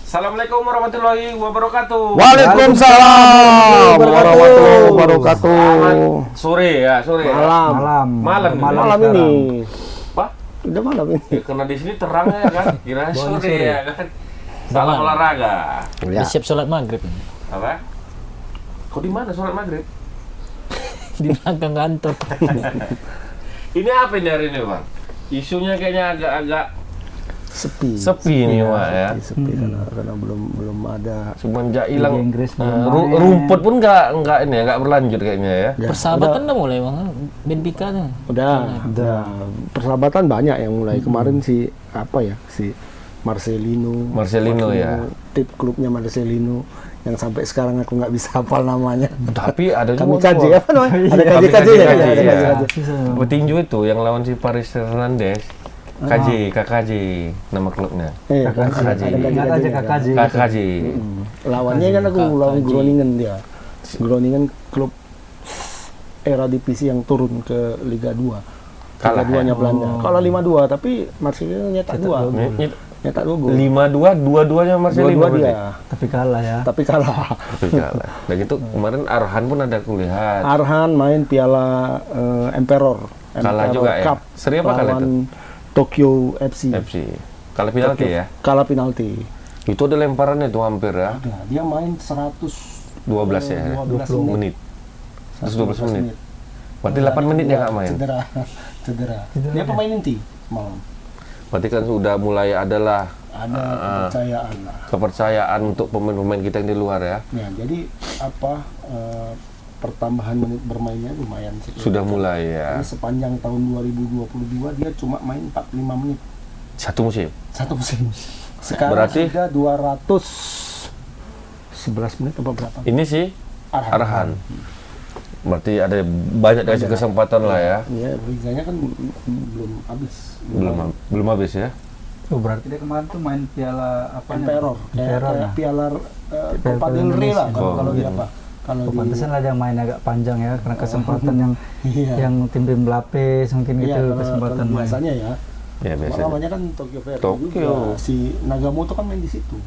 Assalamualaikum warahmatullahi wabarakatuh. Waalaikumsalam warahmatullahi wabarakatuh. Sore ya, sore ya. Malam ini. Pak? Udah malam ini. Ya, karena di sini terang ya kan. Kira sore ya kan. Salam olahraga. Ya. Siap sholat maghrib. Apa? Kau di mana sholat maghrib? Di belakang kantor. Ini apa ini hari ini, Bang? Isunya kayaknya agak-agak Sepi nih, Pak ya. Sepi karena belum ada. Semenjak hilang Inggris rumput pun nggak berlanjut kayaknya ya. Persahabatan udah mulai bang, Benfica tuh. Udah. Persahabatan banyak yang mulai kemarin si Marcelino ya. Tip klubnya Marcelino yang sampai sekarang aku nggak bisa hafal namanya. Tapi ada Kami juga kaji apa namanya? Ada Kami kaji ya. kaji. Petinju itu yang lawan si Paris Fernandes. KKJ nama klubnya. KKJ. Lawannya kan aku lawan Groningen dia. Groningen klub era divisi yang turun ke Liga 2. Kalah Liga 2-nya Belanda. Kalah 5-2 tapi Marcelino nyetak 2. Nyetak 2 gol. 5-2 dua-duanya Marcelino. 2-2 dia. Tapi kalah ya. Tapi kalah. Nah gitu kemarin Arhan pun ada kulihat. Arhan main Piala Emperor. Kalah Emperor juga ya. Cup Seri apa kalah itu? Tokyo FC. Kalah penalti ya. Kalah penalti. Itu ada lemparannya tuh hampir ya. Ada. Dia main 112 ya. 12 menit. 112 menit. Berarti 8 menit dia nggak main. Cedera. Dia pemain inti malam. Berarti kan sudah mulai adalah Kepercayaan lah. kepercayaan untuk pemain-pemain kita yang di luar ya. Ya, jadi pertambahan menit bermainnya lumayan sih. Sudah mulai ya. Ini sepanjang tahun 2022 dia cuma main 45 menit Satu musim. satu musim. Sekarang Berarti sudah 211 menit apa berapa? ini sih Arhan. Berarti ada banyak dikasih kesempatan lah ya. Iya, liganya kan belum habis. Belum habis ya. Oh, berarti dia kemarin tuh main piala apa Emperor. Kayak Piala Copa del Rey lah kalau di apa. Kalau di pantesan lah dia main agak panjang ya karena kesempatan yang yang tim berlapis mungkin gitu kesempatan main. biasanya ya. Ya biasa. Namanya kan Tokyo Verde Tokyo. juga. Si Nagamoto kan main di situ.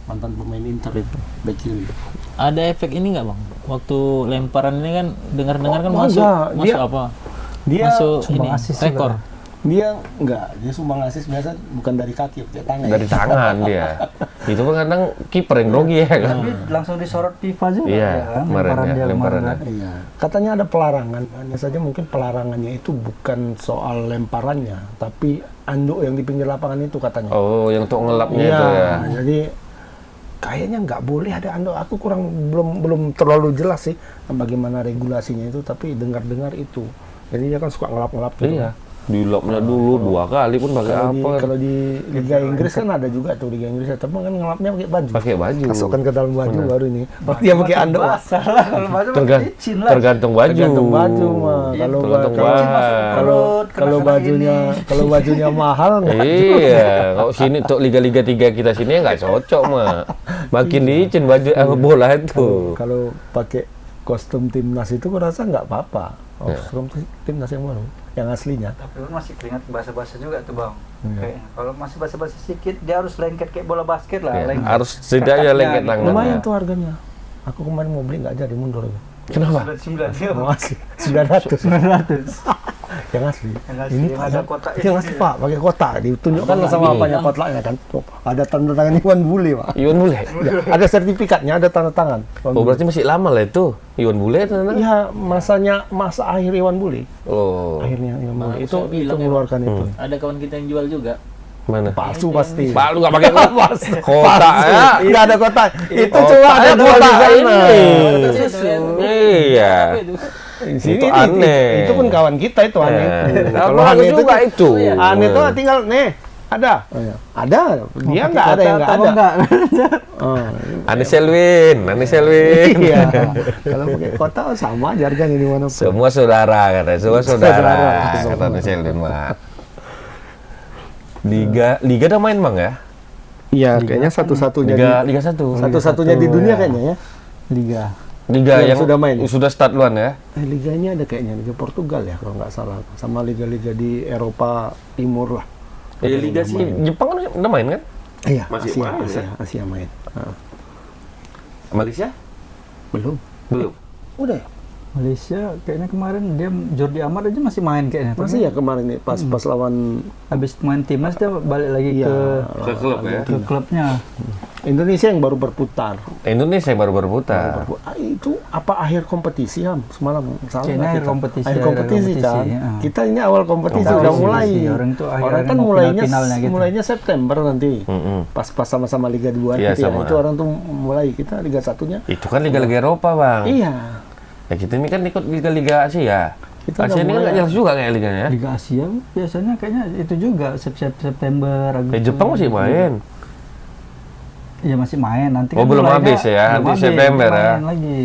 Mantan pemain Inter itu, back kiri. Ada efek ini nggak bang? Waktu lemparan ini kan dengar-dengar kan masuk Dia sumbang ini asis rekor. juga. dia sumbang asis biasa bukan dari kaki, dari tangan. Dari tangan dia. Itu kan kadang kiper yang grogi ya kan. Tapi langsung disorot FIFA juga Iya, ya kan? kemarin ya, dia lemparannya. kemarin. Iya. Katanya ada pelarangan. Hanya saja mungkin pelarangannya itu bukan soal lemparannya, tapi anduk yang di pinggir lapangan itu katanya. Oh, yang untuk ngelapnya Iya, itu ya. jadi kayaknya nggak boleh ada anduk. Aku belum terlalu jelas sih bagaimana regulasinya itu, tapi dengar-dengar itu. Jadi dia kan suka ngelap-ngelap gitu. Iya. Dilapnya dulu 2 kali pun pakai apa? Kalau di Liga Inggris kan ada juga tuh Liga Inggris, tapi kan ngelapnya pakai baju. Pakai baju. Masukkan ke dalam baju baru ini. Dia pakai anduk. Salah kalau baju licin lah. Tergantung baju. Tergantung baju mah. Kalau bajunya mahal nggak. Iya, kalau sini untuk liga-liga 3 kita sini nggak cocok mah. Makin licin baju bola itu. Kalau pakai kostum timnas itu gua rasa nggak apa-apa. Kostum timnas yang baru, yang aslinya. Tapi masih keringat basah-basah juga tuh bang. Kayaknya. Kalau masih basah-basah sedikit dia harus lengket kayak bola basket lah. Ya, harus setidaknya lengket tangannya. Lumayan tuh harganya. Aku kemarin mau beli nggak jadi, mundur. Kenapa? 99 Mau asli 900. Yang asli. Ini yang Pak, ada kotak. yang asli Pak, pakai kotak. Ditunjukkan sama apanya kotaknya kan. Tuh, ada tanda tangan Iwan Bule Pak. Iwan Bule. Ya, ada sertifikatnya, ada tanda tangan. Oh, berarti masih lama lah itu. Iwan Bule itu. Iya, masa akhir Iwan Bule. Oh. Akhirnya Iwan Bule itu bilang mengeluarkan itu. Ada kawan kita yang jual juga. Mana? Palsu pasti. Pak, lu nggak pakai kotak ya? Enggak ada kotak. Itu Otak cuma ada jual kotak di ini. Iya. Di sini Itu aneh. itu pun kawan kita itu aneh. Kalau aneh juga itu. Aneh tuh tinggal ada. Ada. Dia nggak ada yang nggak ada. Anies Selwin. Iya. Kalau pakai kotak sama aja harganya di mana pun. Semua saudara katanya, semua saudara. Kata Anies Selwin mah. Liga udah main bang ya? Iya, kayaknya satu-satunya Liga 1. satu-satunya di dunia kayaknya ya. Liga yang sudah main. Sudah start duluan ya? Liganya ada kayaknya Liga Portugal ya kalau nggak salah, sama liga-liga di Eropa Timur lah. Liga sih Jepang kan udah main kan? Iya, Masih Asia, main, Asia, ya? Asia main. Malaysia? Belum. Belum. Udah. Malaysia kayaknya kemarin dia Jordi Amat aja masih main kayaknya. Masih ya kemarin nih pas lawan Habis main timnas dia balik lagi iya, Ke klub ya? ke klubnya. Indonesia yang baru berputar. Indonesia yang baru berputar. Itu apa akhir kompetisi Ham semalam? Salah Kayaknya nggak akhir kita? kompetisi, Akhir akhir kompetisi kompetisi, kan. ya. Kita ini awal kompetisi Kompetisi udah mulai. sih, orang itu Orang kan mau mulainya final-finalnya gitu. mulainya September nanti. Pas sama-sama Liga 2 Iya, gitu ya. sama. Itu orang tuh mulai, kita Liga 1-nya. Itu kan liga-liga Eropa, Bang. Iya. Ya kita ini kan ikut liga-liga Asia. Kita Asia udah ini kan mulai. nggak jelas juga kayak liganya. Liga Asia biasanya kayaknya itu juga September Agustus. Kayak Jepang masih main. Iya masih main nanti Oh, kan belum mulainya- habis ya, belum nanti habis, September main ya. lagi.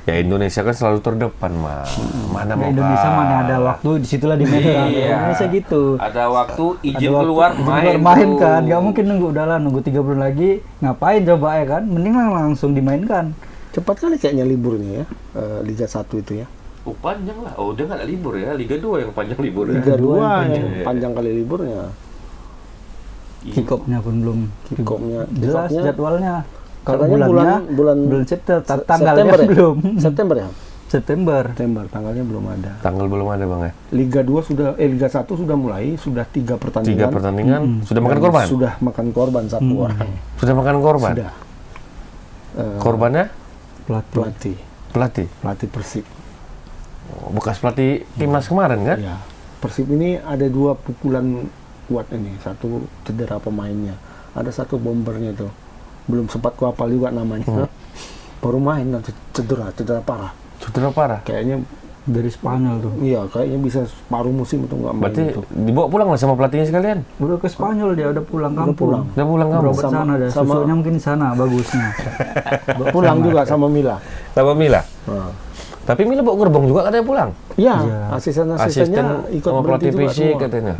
Ya Indonesia kan selalu terdepan, mah. Mana Ya, mau Indonesia mana ada waktu disitulah dimainkan. Iya. Indonesia gitu. Ada waktu izin Ada waktu, keluar izin main. keluar main tuh. kan, nggak mungkin nunggu 3 bulan lagi, ngapain coba ya kan, mending langsung dimainkan. Cepat kali kayaknya liburnya ya. Liga 1 itu ya. Oh, panjang lah. Oh, dia nggak ada libur ya. Liga 2 yang panjang libur ya. Liga 2 yang Iya. panjang kali liburnya. Kick-off-nya pun belum Kick-off-nya. jelas Kick-off-nya jadwalnya. Kalau katanya bulan bulan September, tanggalnya September ya? belum. September ya? September. September, tanggalnya belum ada. Tanggal belum ada, Bang ya. Liga 2 sudah Liga 1 sudah mulai, sudah 3 pertandingan. 3 pertandingan sudah makan korban. Sudah makan korban satu orang. Sudah makan korban. Sudah. Korbannya Pelatih. pelatih. Persib. Oh, bekas pelatih timnas kemarin kan? Ya. Persib ini ada 2 pukulan kuat ini. Satu cedera pemainnya. Ada satu bombernya tuh. Belum sempat ku hafal juga namanya. Baru main nanti cedera parah. Cedera parah. Kayaknya Dari Spanyol tuh. iya, kayaknya bisa paruh musim itu nggak main Berarti itu. dibawa pulang lah sama pelatihnya sekalian. Udah ke Spanyol dia, udah pulang Udah kampung. pulang. Udah pulang kamu. Berobat sana deh, sama- susunya mungkin di sana bagusnya. Pulang juga sama Mila. Sama Mila. Nah. Tapi Mila bawa gerbong juga katanya pulang. Iya, Iya. asisten-asistennya ikut sama berhenti pelatih juga fisik semua. katanya.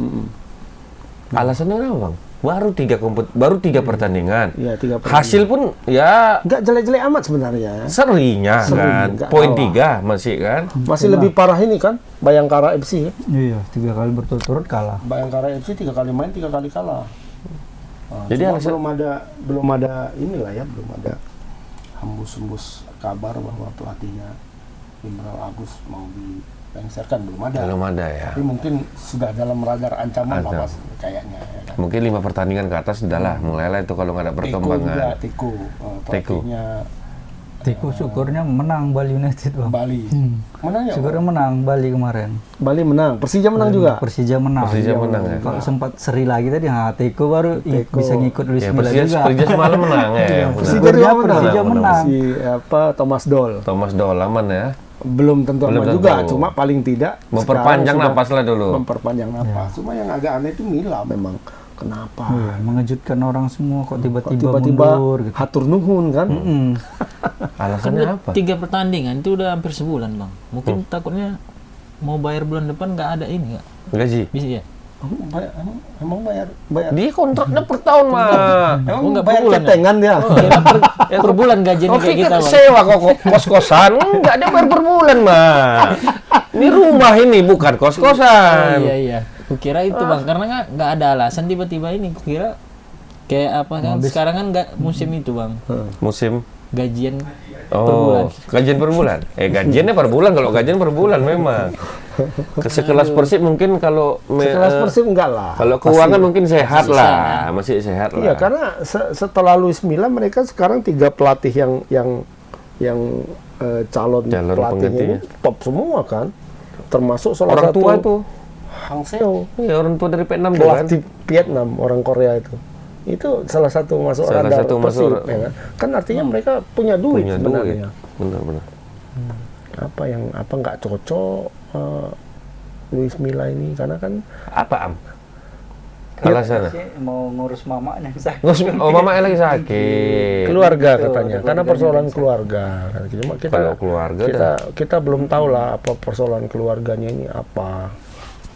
Alasannya apa, Bang? Baru 3 pertandingan. Iya, 3 pertandingan. Hasil pun ya Nggak jelek-jelek amat sebenarnya. serinya Seri, kan. nggak Poin kalah. 3 masih kan. Masih lebih parah ini kan, Bayangkara FC. Iya, 3 kali berturut-turut kalah. Bayangkara FC 3 kali main, 3 kali kalah. Nah, Jadi cuma alasan- belum ada inilah ya, belum ada hembus-hembus kabar bahwa pelatihnya Imral Agus mau dilengserkan, belum ada. Belum ada ya. Tapi mungkin sudah dalam radar ancaman lah Ancam. Mas, kayaknya ya kan. Mungkin 5 pertandingan ke atas sudah lah. Mulailah itu kalau nggak ada Teko juga, perkembangan. Teko, pelatihnya Tiko syukurnya menang Bali United, Bang. Bali. Menang ya? Syukurnya menang Bali kemarin. Bali menang, Persija menang juga. Persija menang. Persija menang ya. Kalau sempat seri lagi tadi, Tiko baru Teko. bisa ngikut Luis Ya, Milla juga. Persija semalam menang ya. Iya, benar. Persija Syukurnya juga menang. Persija menang. Si Thomas Doll. Thomas Doll aman ya. Belum tentu Belum aman tentu. juga, cuma paling tidak Memperpanjang sekarang napas lah dulu. memperpanjang napas. Cuma yang agak aneh itu Mila memang. Kenapa? Iya, mengejutkan orang semua kok Kok tiba-tiba tiba-tiba mundur gitu. hatur nuhun kan? Alasannya Kan apa? 3 pertandingan itu udah hampir sebulan, Bang. Mungkin takutnya mau bayar bulan depan nggak ada ini nggak? Gaji. Bisa ya? Emang bayar Dia kontraknya per tahun, mah. emang Oh, nggak bayar per bulan ya? cetengan dia. Kira per bulan gajinya Oke, kayak kita, Bang. sewa kos-kosan, enggak ada bayar per bulan, mah. Ini rumah ini bukan kos-kosan. Iya, iya. Kukira itu, Bang, karena nggak ada alasan tiba-tiba ini. Kukira kayak apa kan? Sekarang kan nggak musim itu, Bang. Musim. Gajian per bulan. Oh, gajian per bulan. Gajiannya per bulan, kalau gajian per bulan memang. Sekelas Persib mungkin kalau Sekelas Persib enggak lah. kalau keuangan mungkin sehat lah, masih sehat lah. Iya, karena setelah Luis Milla mereka sekarang 3 pelatih yang calon Calon pelatihnya penggantinya. ini top semua kan. Termasuk salah orang satu tua itu. Hang Seo, Iya, orang tua dari Vietnam tuh kan. pelatih Vietnam, orang Korea itu. Itu salah satu masuk Salah radar satu Persib, masuk- ya kan? Kan artinya mereka punya duit Punya sebenarnya. duit. Benar-benar. Apa nggak cocok Luis Milla ini karena kan Apa, Am? Alasannya? Mau ngurus mamanya sakit. Oh, mama lagi sakit. keluarga katanya, karena persoalan keluarga. Cuma Kalau keluarga kita belum tahu lah apa persoalan keluarganya ini apa.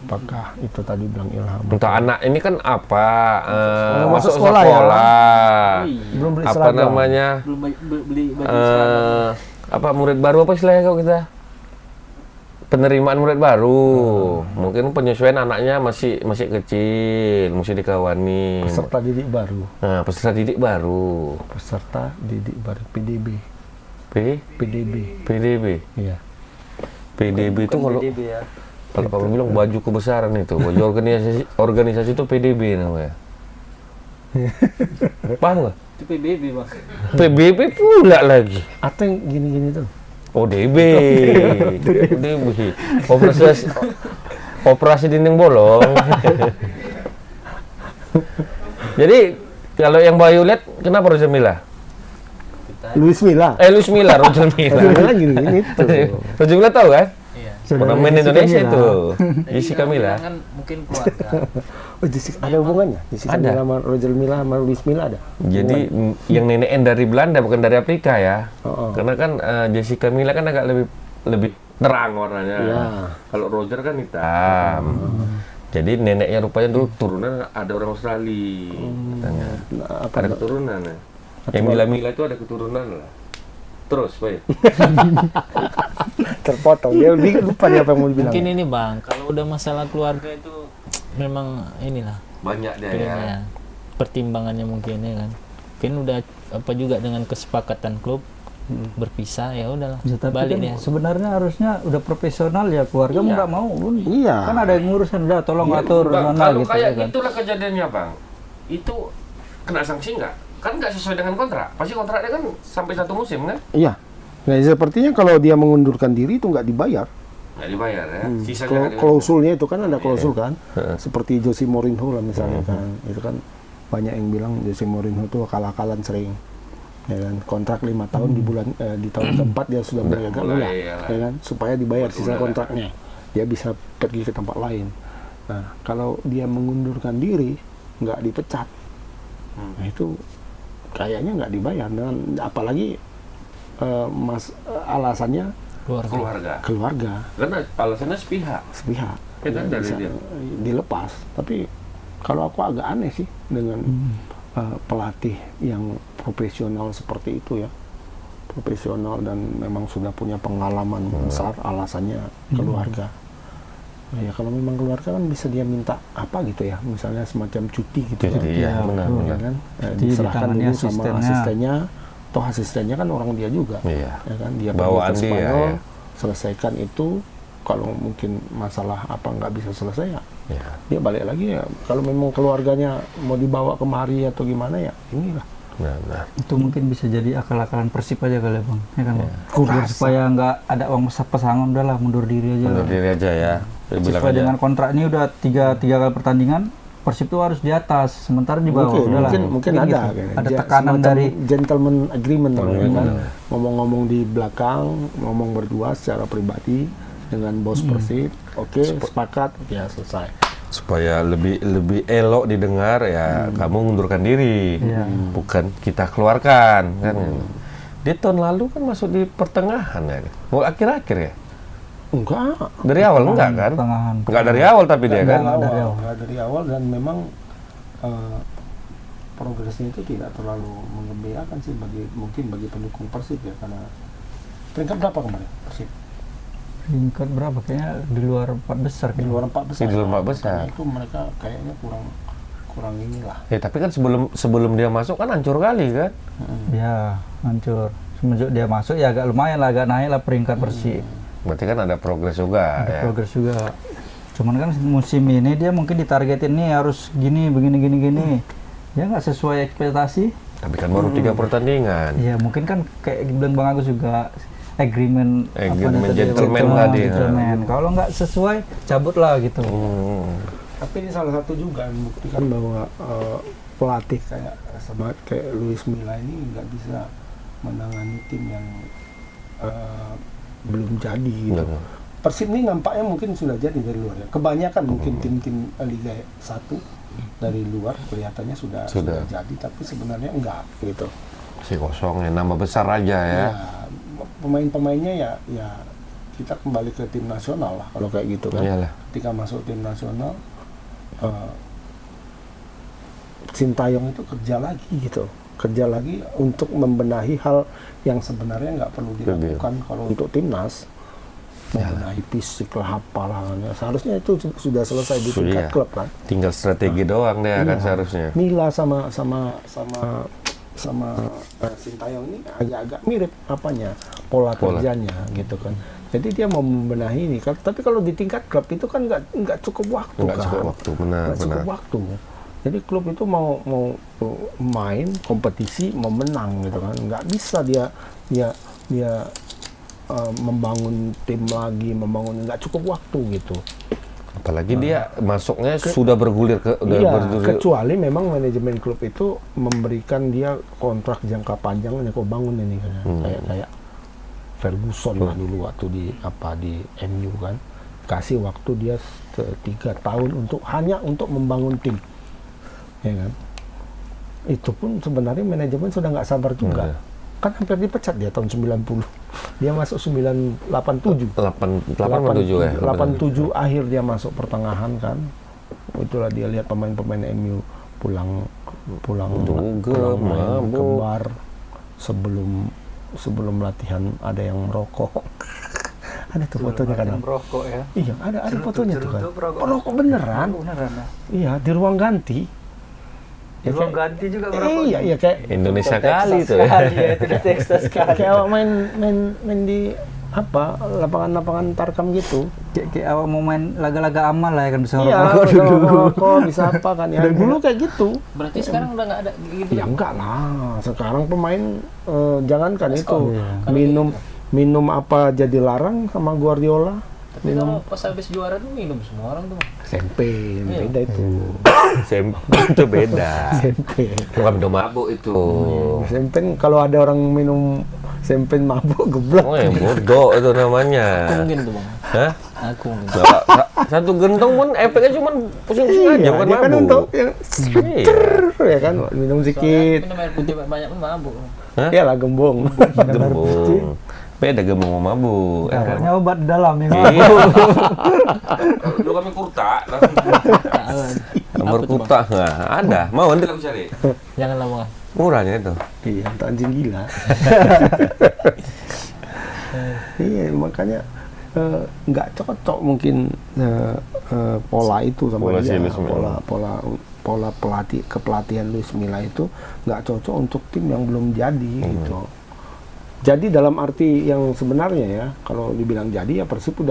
Apakah itu tadi bilang Ilham? Untuk anak ini kan apa? Masuk Masuk sekolah sekolah. ya? Belum beli Apa seragam. namanya? Belum beli baju Apa murid baru apa istilahnya kalau kita? penerimaan murid baru. Mungkin penyesuaian anaknya masih kecil, mesti dikawani. Peserta didik baru. Nah, peserta didik baru. Peserta didik baru PDB. PDB. PDB. Iya. PDB itu kalau ya. kalau Pak bilang baju kebesaran itu, baju organisasi itu PDB namanya. Paham nggak? Itu PBB, Bang. PBB pula lagi. Atau yang gini-gini tuh. ODB. Operasi dinding bolong. Jadi kalau yang Bayu lihat kenapa Roger Milla? Luis Milla. Luis Milla, Roger Milla. Milla gini-gini tuh. Roger Milla tahu kan? Iya. Pemain Indonesia itu. Jessica Milla. Kan mungkin keluarga. Oh, Jessica, ada hubungannya? Jessica Ada. Milla sama Roger Milla sama Luis Milla ada? Jadi yang nenek dari Belanda bukan dari Afrika ya. Oh. Karena kan Jessica Milla kan agak lebih terang warnanya. Iya. Kalau Roger kan hitam. Jadi neneknya rupanya dulu turunan ada orang Australia. Katanya. Nah, apa Ada tuh? keturunan ya. Yang Milla itu ada keturunan lah. Terus, Pak. Terpotong. Dia lupa dia apa yang mau dibilang. Mungkin ini, Bang, kalau udah masalah keluarga itu memang inilah Banyak dia ya. ya, pertimbangannya mungkin ya kan. Mungkin udah apa juga dengan kesepakatan klub berpisah, ya udahlah Ya, tapi balik kan dia. sebenarnya harusnya udah profesional ya, keluarga mau nggak mau pun. Iya. Kan ada yang ngurusin, udah tolong Iya, atur Bang, sana kalau gitu kayak ya kan. itulah kejadiannya, Bang. Itu kena sanksi nggak? Kan nggak sesuai dengan kontrak. Pasti kontraknya kan sampai 1 musim kan? Iya. Nah, sepertinya kalau dia mengundurkan diri itu nggak dibayar. Nggak dibayar ya. Sisanya Kalau nggak dibayar. klausulnya itu kan ada klausul kan. Seperti Jose Mourinho lah misalnya kan. Itu kan banyak yang bilang Jose Mourinho itu akal-akalan sering. Ya kan, kontrak 5 tahun di tahun keempat dia sudah mulai agak mulai, lelah, ya ya kan, supaya dibayar Buat sisa udah. kontraknya, dia bisa pergi ke tempat lain. Nah, kalau dia mengundurkan diri, nggak dipecat, nah itu kayaknya nggak dibayar, dengan apalagi alasannya keluarga Karena alasannya sepihak. sepihak, Ya kan, dari bisa dia. dilepas. Tapi kalau aku agak aneh sih dengan pelatih yang profesional seperti itu ya, profesional dan memang sudah punya pengalaman besar, alasannya keluarga. Ya kalau memang keluarga kan bisa dia minta apa gitu ya, misalnya semacam cuti gitu kan. Jadi ya, Ya benar. kan, Cuti diserahkan ditangani dulu sama asistennya. asistennya, toh asistennya kan orang dia juga, Iya. ya kan, dia Bawaan pergi ke dia, Spanyol, ya. selesaikan itu. Kalau mungkin masalah apa nggak bisa selesai ya, Ya. dia balik lagi ya. Kalau memang keluarganya mau dibawa kemari atau gimana ya, inilah. Nah. Itu mungkin bisa jadi akal-akalan Persib aja kali ya Bang, ya kan Bang? Ku Biar rasa. supaya nggak ada uang pesangon, udahlah mundur diri aja. Mundur diri aja ya. Dia bilang Sesuai aja. dengan kontrak ini udah tiga kali pertandingan, Persib tuh harus di atas, sementara di bawah. udahlah. Mungkin ada gitu. kayaknya. Ada tekanan Semacam dari gentleman agreement kan? Ngomong-ngomong di belakang, ngomong berdua secara pribadi dengan bos Persib, oke, sepakat, ya selesai. Supaya lebih elok didengar ya, kamu mundurkan diri, bukan kita keluarkan kan. Dia tahun lalu kan masuk di pertengahan ya, mau akhir-akhir ya. Enggak, Dari awal enggak kan? pertengahan. Enggak dari awal tapi dia kan. enggak dari awal dan memang progresnya itu tidak terlalu menggembirakan sih mungkin bagi pendukung Persib ya, karena peringkat berapa kemarin Persib? Peringkat berapa? Kayaknya di luar 4 besar. Di luar 4 besar. Di luar 4 Makanya besar. itu mereka kayaknya kurang inilah. Ya tapi kan sebelum dia masuk kan hancur kali kan. Ya, hancur. Semenjak dia masuk ya agak lumayan lah, agak naik lah peringkat Persib. Berarti kan ada progres juga Ada ya. progres juga. Cuman kan musim ini dia mungkin ditargetin nih harus gini, begini. Ya nggak sesuai ekspektasi. Tapi kan baru 3 pertandingan. Ya mungkin kan kayak bilang Bang Agus juga agreement Agreement tadi, gentleman tadi, ya. gentleman. Kalau nggak sesuai cabut lah gitu. Tapi ini salah satu juga yang membuktikan bahwa pelatih kayak Luis Milla ini nggak bisa menangani tim yang belum jadi gitu. Benar. Persib ini nampaknya mungkin sudah jadi dari luar ya. Kebanyakan mungkin tim-tim Liga 1 dari luar kelihatannya sudah jadi, tapi sebenarnya enggak gitu. Si kosong ya, nama besar aja ya. Ya, pemain-pemainnya ya kita kembali ke tim nasional lah kalau kayak gitu kan. Iyalah. Ketika masuk tim nasional, Sintayong itu kerja lagi untuk membenahi hal yang sebenarnya nggak perlu dilakukan kalau untuk timnas. membenahi fisik lah, apalah. Seharusnya itu sudah selesai di tingkat Iya. klub kan. Tinggal strategi doang deh kan seharusnya. Mila sama Sintayong ini agak-agak mirip apanya pola kerjanya gitu kan. Jadi dia mau membenahi ini kan. Tapi kalau di tingkat klub itu kan nggak cukup waktu Nggak kan. cukup waktu, benar. Nggak cukup waktu. Jadi klub itu mau main kompetisi, mau menang gitu kan. Nggak bisa dia membangun tim lagi, nggak cukup waktu gitu. Apalagi dia masuknya sudah bergulir ke Kecuali memang manajemen klub itu memberikan dia kontrak jangka panjang, kok bangun ini kan. Kayak Ferguson lah dulu waktu di MU kan, kasih waktu dia 3 tahun hanya untuk membangun tim, ya kan. Itu pun sebenarnya manajemen sudah nggak sabar juga. Kan hampir dipecat dia tahun 90. Dia masuk 87 ya. 87 akhir dia masuk pertengahan kan. Itulah dia lihat pemain-pemain MU pulang main kembar sebelum latihan ada yang merokok. Ada tuh fotonya kan. Merokok ya. Iya, ada fotonya tuh kan. Merokok beneran. Beneran. Iya, di ruang ganti. Di ruang ganti juga merokok. Iya kayak Indonesia kali tuh. Itu di Texas kali. kayak awak main di lapangan-lapangan tarkam gitu. Kayak awak mau main laga-laga amal lah ya kan, bisa Iya, merokok bisa dulu. merokok, bisa apa kan ya. Dulu kayak gitu. Berarti sekarang udah nggak ada gitu. Ya enggak lah. Sekarang pemain jangankan itu Iya. minum apa jadi larang sama Guardiola. Tapi kalau pas habis juara tuh minum semua orang tuh. Champagne, beda itu. Itu beda. Champagne. Bukan minum mabuk itu. Champagne kalau ada orang minum champagne mabuk geblek. Oh, yang bodoh itu namanya. Aku mungkin tuh bang. Hah? Aku mungkin. Satu gentong pun efeknya cuma pusing-pusing aja, bukan dia kan mabuk. untuk yang Iya. ya kan minum sedikit. Minum air putih banyak pun mabuk. Ya lah gembong. Gembung. Beda gembung sama mabuk. Kayaknya obat dalam ya. Iya. Dulu kami kurta. Nomor kurta nggak ada. Mau nanti kami cari. Jangan lama. Murahnya itu. Iya, untuk anjing gila. Iya, makanya nggak cocok mungkin pola itu sama Pola dia. si Luis Milla. Pola kepelatihan Luis Milla itu nggak cocok untuk tim yang belum jadi gitu. Jadi dalam arti yang sebenarnya ya, kalau dibilang jadi ya Persib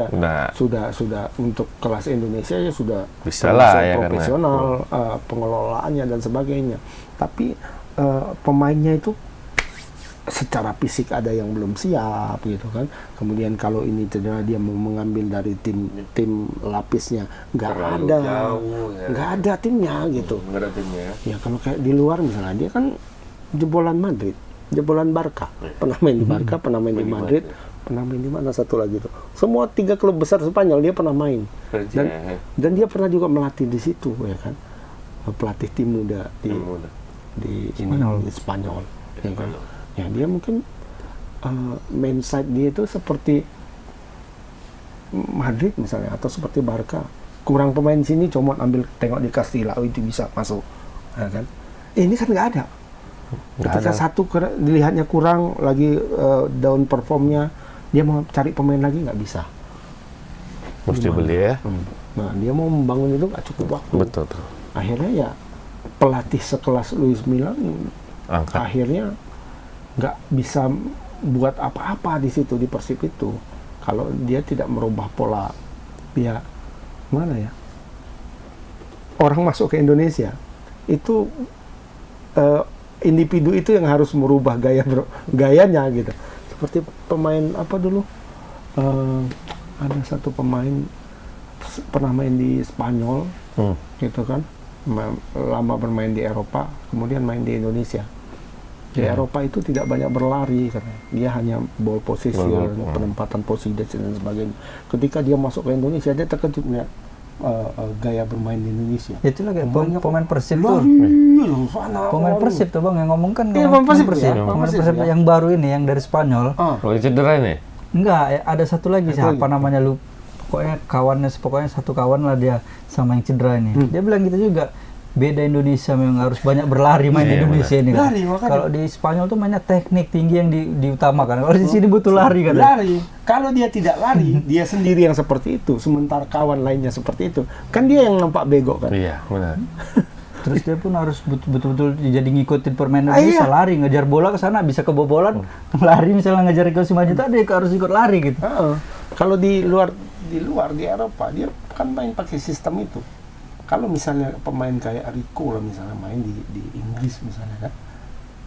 sudah untuk kelas Indonesia ya sudah Bisa lah ya, profesional pengelolaannya dan sebagainya. Tapi pemainnya itu secara fisik ada yang belum siap gitu kan. Kemudian kalau ini cedera dia mau mengambil dari tim lapisnya nggak ada, nggak ada timnya gitu. Nggak ada timnya. Ya kalau kayak di luar misalnya dia kan jebolan Madrid, jebolan Barca, pernah main di Barca, pernah main di Madrid, pernah main di mana satu lagi tuh. Semua 3 klub besar Spanyol dia pernah main. Dan dia pernah juga melatih di situ ya kan. Pelatih tim muda di Spanyol ya kan. Ya dia mungkin main side dia itu seperti Madrid misalnya atau seperti Barca. Kurang pemain sini comot ambil tengok di Castilla, oh itu bisa masuk. Ya kan. Ini kan nggak ada. Ketika satu dilihatnya kurang lagi down performnya, dia mau cari pemain lagi nggak bisa. Mesti beli ya. Nah dia mau membangun itu nggak cukup waktu. Betul. Akhirnya ya pelatih sekelas Luis Milla akhirnya nggak bisa buat apa-apa di situ di Persib itu kalau dia tidak merubah pola. Ya mana ya, orang masuk ke Indonesia itu individu itu yang harus merubah gayanya gitu. Seperti pemain apa dulu ada satu pemain pernah main di Spanyol gitu kan, lama bermain di Eropa, kemudian main di Indonesia. Di Eropa itu tidak banyak berlari karena dia hanya ball position, penempatan posisi dan sebagainya. Ketika dia masuk ke Indonesia dia terkejut melihat gaya bermain di Indonesia. Itulah kayak pemain Persib tuh. Pemain Persib tuh Bang yang ngomong kan. Pemain Persib Pemain Persib yang baru ini yang dari Spanyol. Kalau cedera nih? Enggak, ada satu lagi siapa namanya pokoknya satu kawan lah dia sama yang cedera ini. Dia bilang gitu juga. beda Indonesia memang harus banyak berlari main di Iya, Indonesia ini kan. Lari, makanya. Kalau di Spanyol tuh mainnya teknik tinggi yang diutamakan. Kalau di sini butuh lari kan. Lari. Kalau dia tidak lari, dia sendiri yang seperti itu, sementara kawan lainnya seperti itu, kan dia yang nampak bego kan. Iya, benar. Terus dia pun harus betul-betul jadi ngikutin permainan Indonesia, lari, ngejar bola ke sana, bisa kebobolan, lari misalnya ngejar ke Simanjuntak, dia harus ikut lari gitu. Kalau di luar di Eropa dia kan main pakai sistem itu. Kalau misalnya pemain kayak Rico lah misalnya main di Inggris misalnya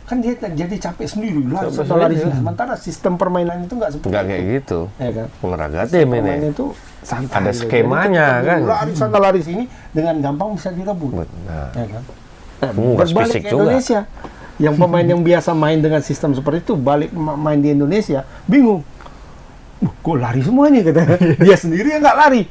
kan dia jadi capek sendiri lah setelah lari. Sementara sistem permainan itu nggak seperti Nggak itu. kayak gitu. Ya kan? Olahraga tim Permainan ini. itu santai. Ada gitu. skemanya, Jadi kan? Lari sana lari sini dengan gampang bisa direbut. Nah, Ya kan? Nguras Berbalik fisik ke juga. Indonesia. Yang pemain yang biasa main dengan sistem seperti itu balik main di Indonesia bingung. Kok lari semuanya katanya. Dia sendiri yang nggak lari.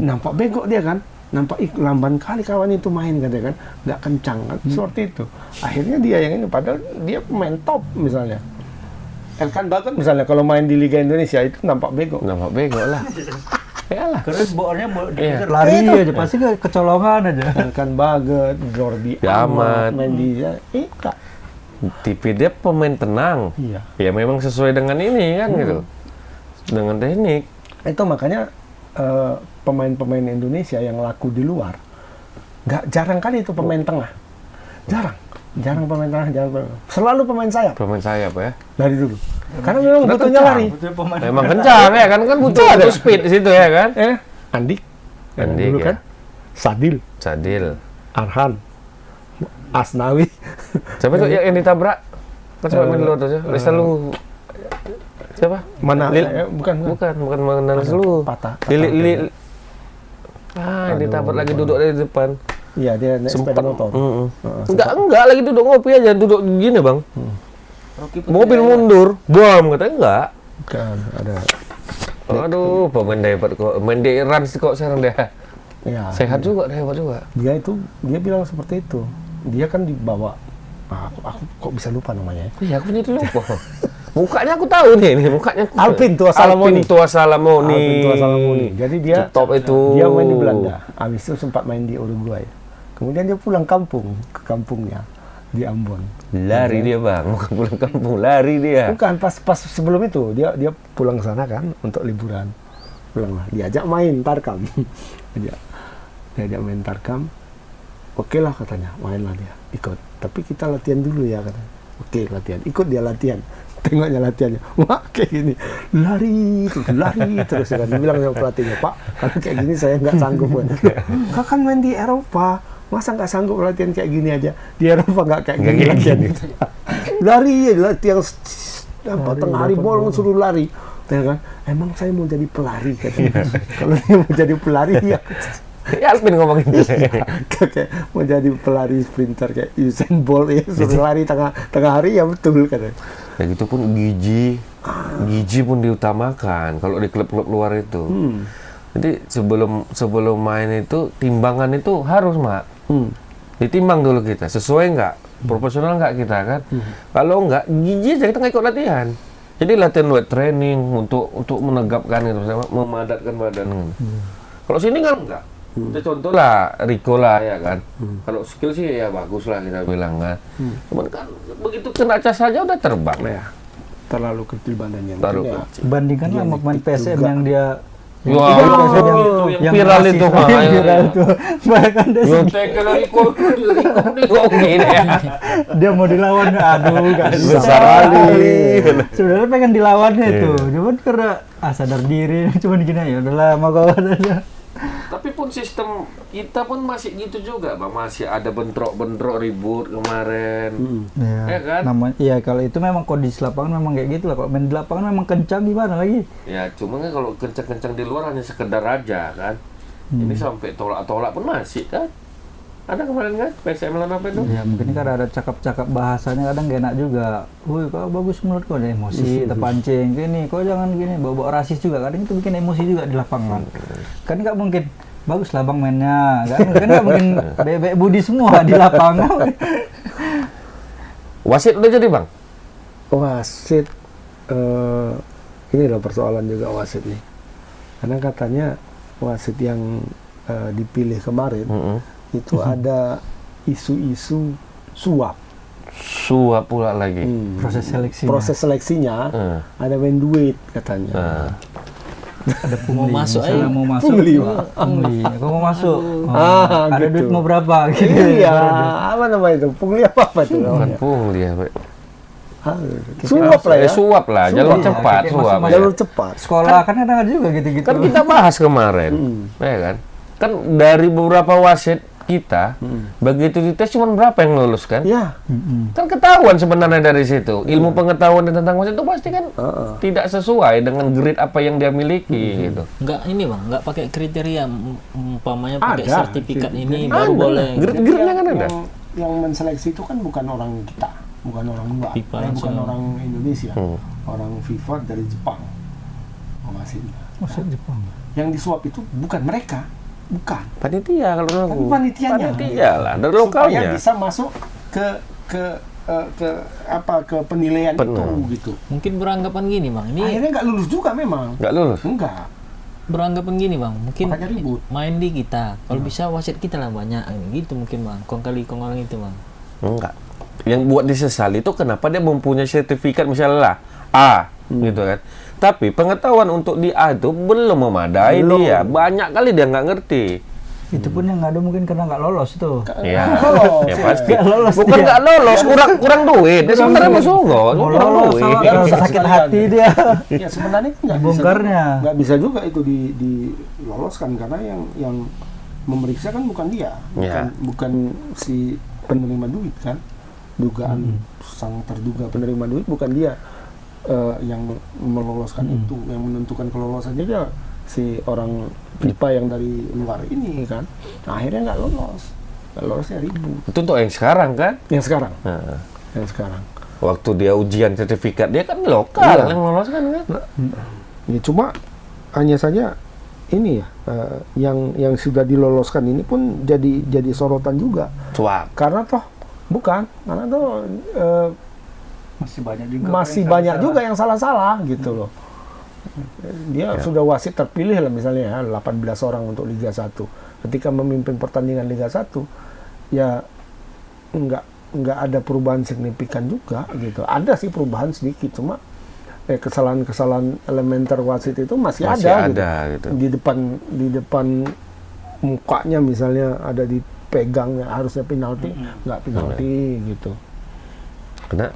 Nampak bego dia kan. Nampak lamban kali kawan itu main katanya kan. Nggak kencang kan. Seperti itu. Akhirnya dia yang ini padahal dia pemain top misalnya. Elkan Bagot misalnya kalau main di Liga Indonesia itu nampak bego. nampak bego lah. Yalah. Terus bolanya Iya. lari Itu. aja, pasti kecolongan aja. Elkan Bagot, Jordi Amat. Amat main di Kak. TV dia pemain tenang. Iya. Ya memang sesuai dengan ini kan gitu. Dengan teknik. Itu makanya pemain-pemain Indonesia yang laku di luar jarang kali itu pemain tengah, jarang pemain tengah, selalu pemain sayap Pemain sayap ya. dari dulu karena memang Karena butuhnya kencang. lari. Memang kencang ya kan butuh speed di situ ya kan. Andik Andik, dulu ya. kan, Sadil, Sadil. Arhan, Asnawi. Siapa tuh yang ditabrak? Kan coba main dulu tuh. Selalu siapa? Mana? Lil- Bukan. Bukan mengenal lu. Patah. Lili. Yang ditabrak lagi duduk di depan. Iya, dia naik sepeda motor. Enggak lagi duduk ngopi aja, duduk gini, Bang. Mobil mundur, bom katanya enggak. Bukan, ada. Aduh, pemain hebat kok. Main di Rans kok sekarang dia. Ya, Sehat juga, hebat juga. dia bilang seperti itu. Dia kan dibawa. Aku kok bisa lupa namanya. Iya, aku jadi lupa. Mukanya aku tahu nih, mukanya. Alvin Tuasalamoni. Alvin Tuasalamoni. Alvin Tuasalamoni. Jadi dia Top itu. Dia main di Belanda. Habis itu sempat main di Uruguay. Kemudian dia pulang kampung, ke kampungnya di Ambon. Lari dia, Bang. Bukan pulang kampung, lari dia. Bukan pas sebelum itu dia pulang ke sana kan untuk liburan. Pulanglah, diajak main tarkam. diajak main tarkam. Oke lah katanya, mainlah dia, ikut. Tapi kita latihan dulu ya katanya. Oke, latihan. Ikut dia latihan. Tengoknya latihannya, wah kayak gini, lari terus kan. Dia bilang sama pelatihnya, Pak, kalau kayak gini saya nggak sanggup. Kau kan main di Eropa, masa nggak sanggup latihan kayak gini aja? Di Eropa nggak kayak gini latihan. Lari ya, latihan tengah hari bolong suruh lari. Ya kan? Emang saya mau jadi pelari katanya. Kalau dia mau jadi pelari ya. Ya, Alvin ngomongin gitu. Kayak mau jadi pelari sprinter kayak Usain Bolt ya, suruh lari tengah hari ya betul katanya. Ya gitu pun gizi pun diutamakan kalau di klub-klub luar itu. Jadi sebelum main itu timbangan itu harus, Mak. Ditimbang dulu kita, sesuai nggak, profesional nggak kita kan. Kalau nggak, gizi aja kita nggak ikut latihan. Jadi latihan weight training untuk menegapkan gitu, memadatkan badan. Kalau sini kan enggak. Kita contoh lah Rico lah ya kan. Kalau skill sih ya bagus lah kita bilang kan. Cuman kan begitu kena cas saja udah terbang ya. Terlalu kecil badannya. Terlalu Maksudnya, kecil. Bandingkan sama pemain PSM yang dia Wah, yang viral itu, yang viral itu. Bahkan dia Yang tackle Rico gini ya. dia mau dilawan, aduh gak bisa. Besar kali. Sebenarnya pengen dilawannya itu, cuman karena sadar diri, cuman gini ya udahlah mau kawan aja. Tapi pun sistem kita pun masih gitu juga, Bang. Masih ada bentrok-bentrok ribut kemarin. Ya kan? Iya, kalau itu memang kondisi lapangan memang kayak gitu lah. Kalau main di lapangan memang kencang gimana lagi? Ya, cuma kan kalau kencang-kencang di luar hanya sekedar aja kan. Ini sampai tolak-tolak pun masih kan. Ada kemarin kan PSM lawan apa itu? Ya mungkin karena ada cakap-cakap bahasanya kadang gak enak juga. Woi, kau bagus menurut kau, ada emosi, terpancing. Gini, kau jangan gini, bawa-bawa rasis juga. Kadang itu bikin emosi juga di lapangan. Kan nggak mungkin bagus lah bang mainnya. Kan nggak mungkin bebek budi semua di lapangan. Wasit udah jadi, Bang? wasit ini loh persoalan juga wasit nih. Karena katanya wasit yang dipilih kemarin itu ada isu-isu suap. Suap pula lagi. Proses seleksi. Proses seleksinya ada main duit katanya. Ada Mau masuk aja. Mau masuk. Pungli, Pak. Pungli. Kau mau masuk. Ada gitu. duit mau berapa? Gitu. Iya, apa namanya itu? Pungli apa itu? Bukan namanya? pungli ya, Pak. Suap lah ya. Suap lah, jalur Suap. cepat, Kayak suap. masuk- ya. Jalur cepat. Sekolah kan ada juga gitu-gitu. Kan kita bahas kemarin, ya kan? Kan dari beberapa wasit kita, begitu dites cuma berapa yang lulus kan? Ya. Kan ketahuan sebenarnya dari situ. Ilmu pengetahuan tentang wasit itu pasti kan tidak sesuai dengan grade apa yang dia miliki gitu. Nggak ini bang, nggak pakai kriteria, umpamanya pakai Ada. sertifikat ini Ada. baru boleh. Grade-grade-nya kan ada. Yang menseleksi itu kan bukan orang kita, bukan orang luar, FIFA bukan langsung. orang Indonesia, orang FIFA dari Jepang, wasitnya. Wasit Jepang. Yang disuap itu bukan mereka, bukan. Panitia kalau Tapi aku. panitianya. Panitia lah, dari Supaya lokalnya. bisa masuk ke penilaian Penuh. itu gitu. Mungkin beranggapan gini bang, ini Akhirnya nggak lulus juga memang. Nggak lulus. Enggak. beranggapan gini bang, mungkin Makanya ribut. main di kita, kalau bisa wasit kita lah banyak, gitu mungkin bang, kong kali itu bang. Enggak. Yang buat disesali itu kenapa dia mempunyai sertifikat misalnya lah A, gitu kan. Tapi pengetahuan untuk di A itu belum memadai dia. Banyak kali dia nggak ngerti. Itu pun yang nggak ada mungkin karena nggak lolos tuh. Ya, lolos, ya ya. pasti. Nggak lolos Bukan dia. nggak lolos, kurang duit. Dia sebenarnya mau sungguh, Mau kurang lolos, duit. sama- Iya, sakit sekalian. hati dia. Ya sebenarnya nggak bisa Dibongkarnya. juga- nggak bisa juga itu diloloskan karena yang memeriksa kan bukan dia, Ya. bukan si penerima duit kan, dugaan sang terduga penerima duit bukan dia yang meloloskan itu, yang menentukan kelolosannya dia si orang pipa yang dari luar ini kan. Nah, akhirnya nggak lolosnya ribut. Itu untuk yang sekarang kan. Yang sekarang, Nah, waktu dia ujian sertifikat dia kan lokal Iya. yang lolos kan. ya cuma hanya saja ini ya yang sudah diloloskan ini pun jadi sorotan juga Cuak. karena toh Masih banyak juga. masih banyak juga yang salah-salah gitu loh. Dia sudah wasit terpilih lah misalnya ya 18 orang untuk Liga 1. Ketika memimpin pertandingan Liga 1 ya nggak ada perubahan signifikan juga gitu. Ada sih perubahan sedikit cuma kesalahan-kesalahan elementer wasit itu masih ada gitu. Di depan mukanya misalnya ada dipegang harusnya penalti, nggak penalti gitu. Karena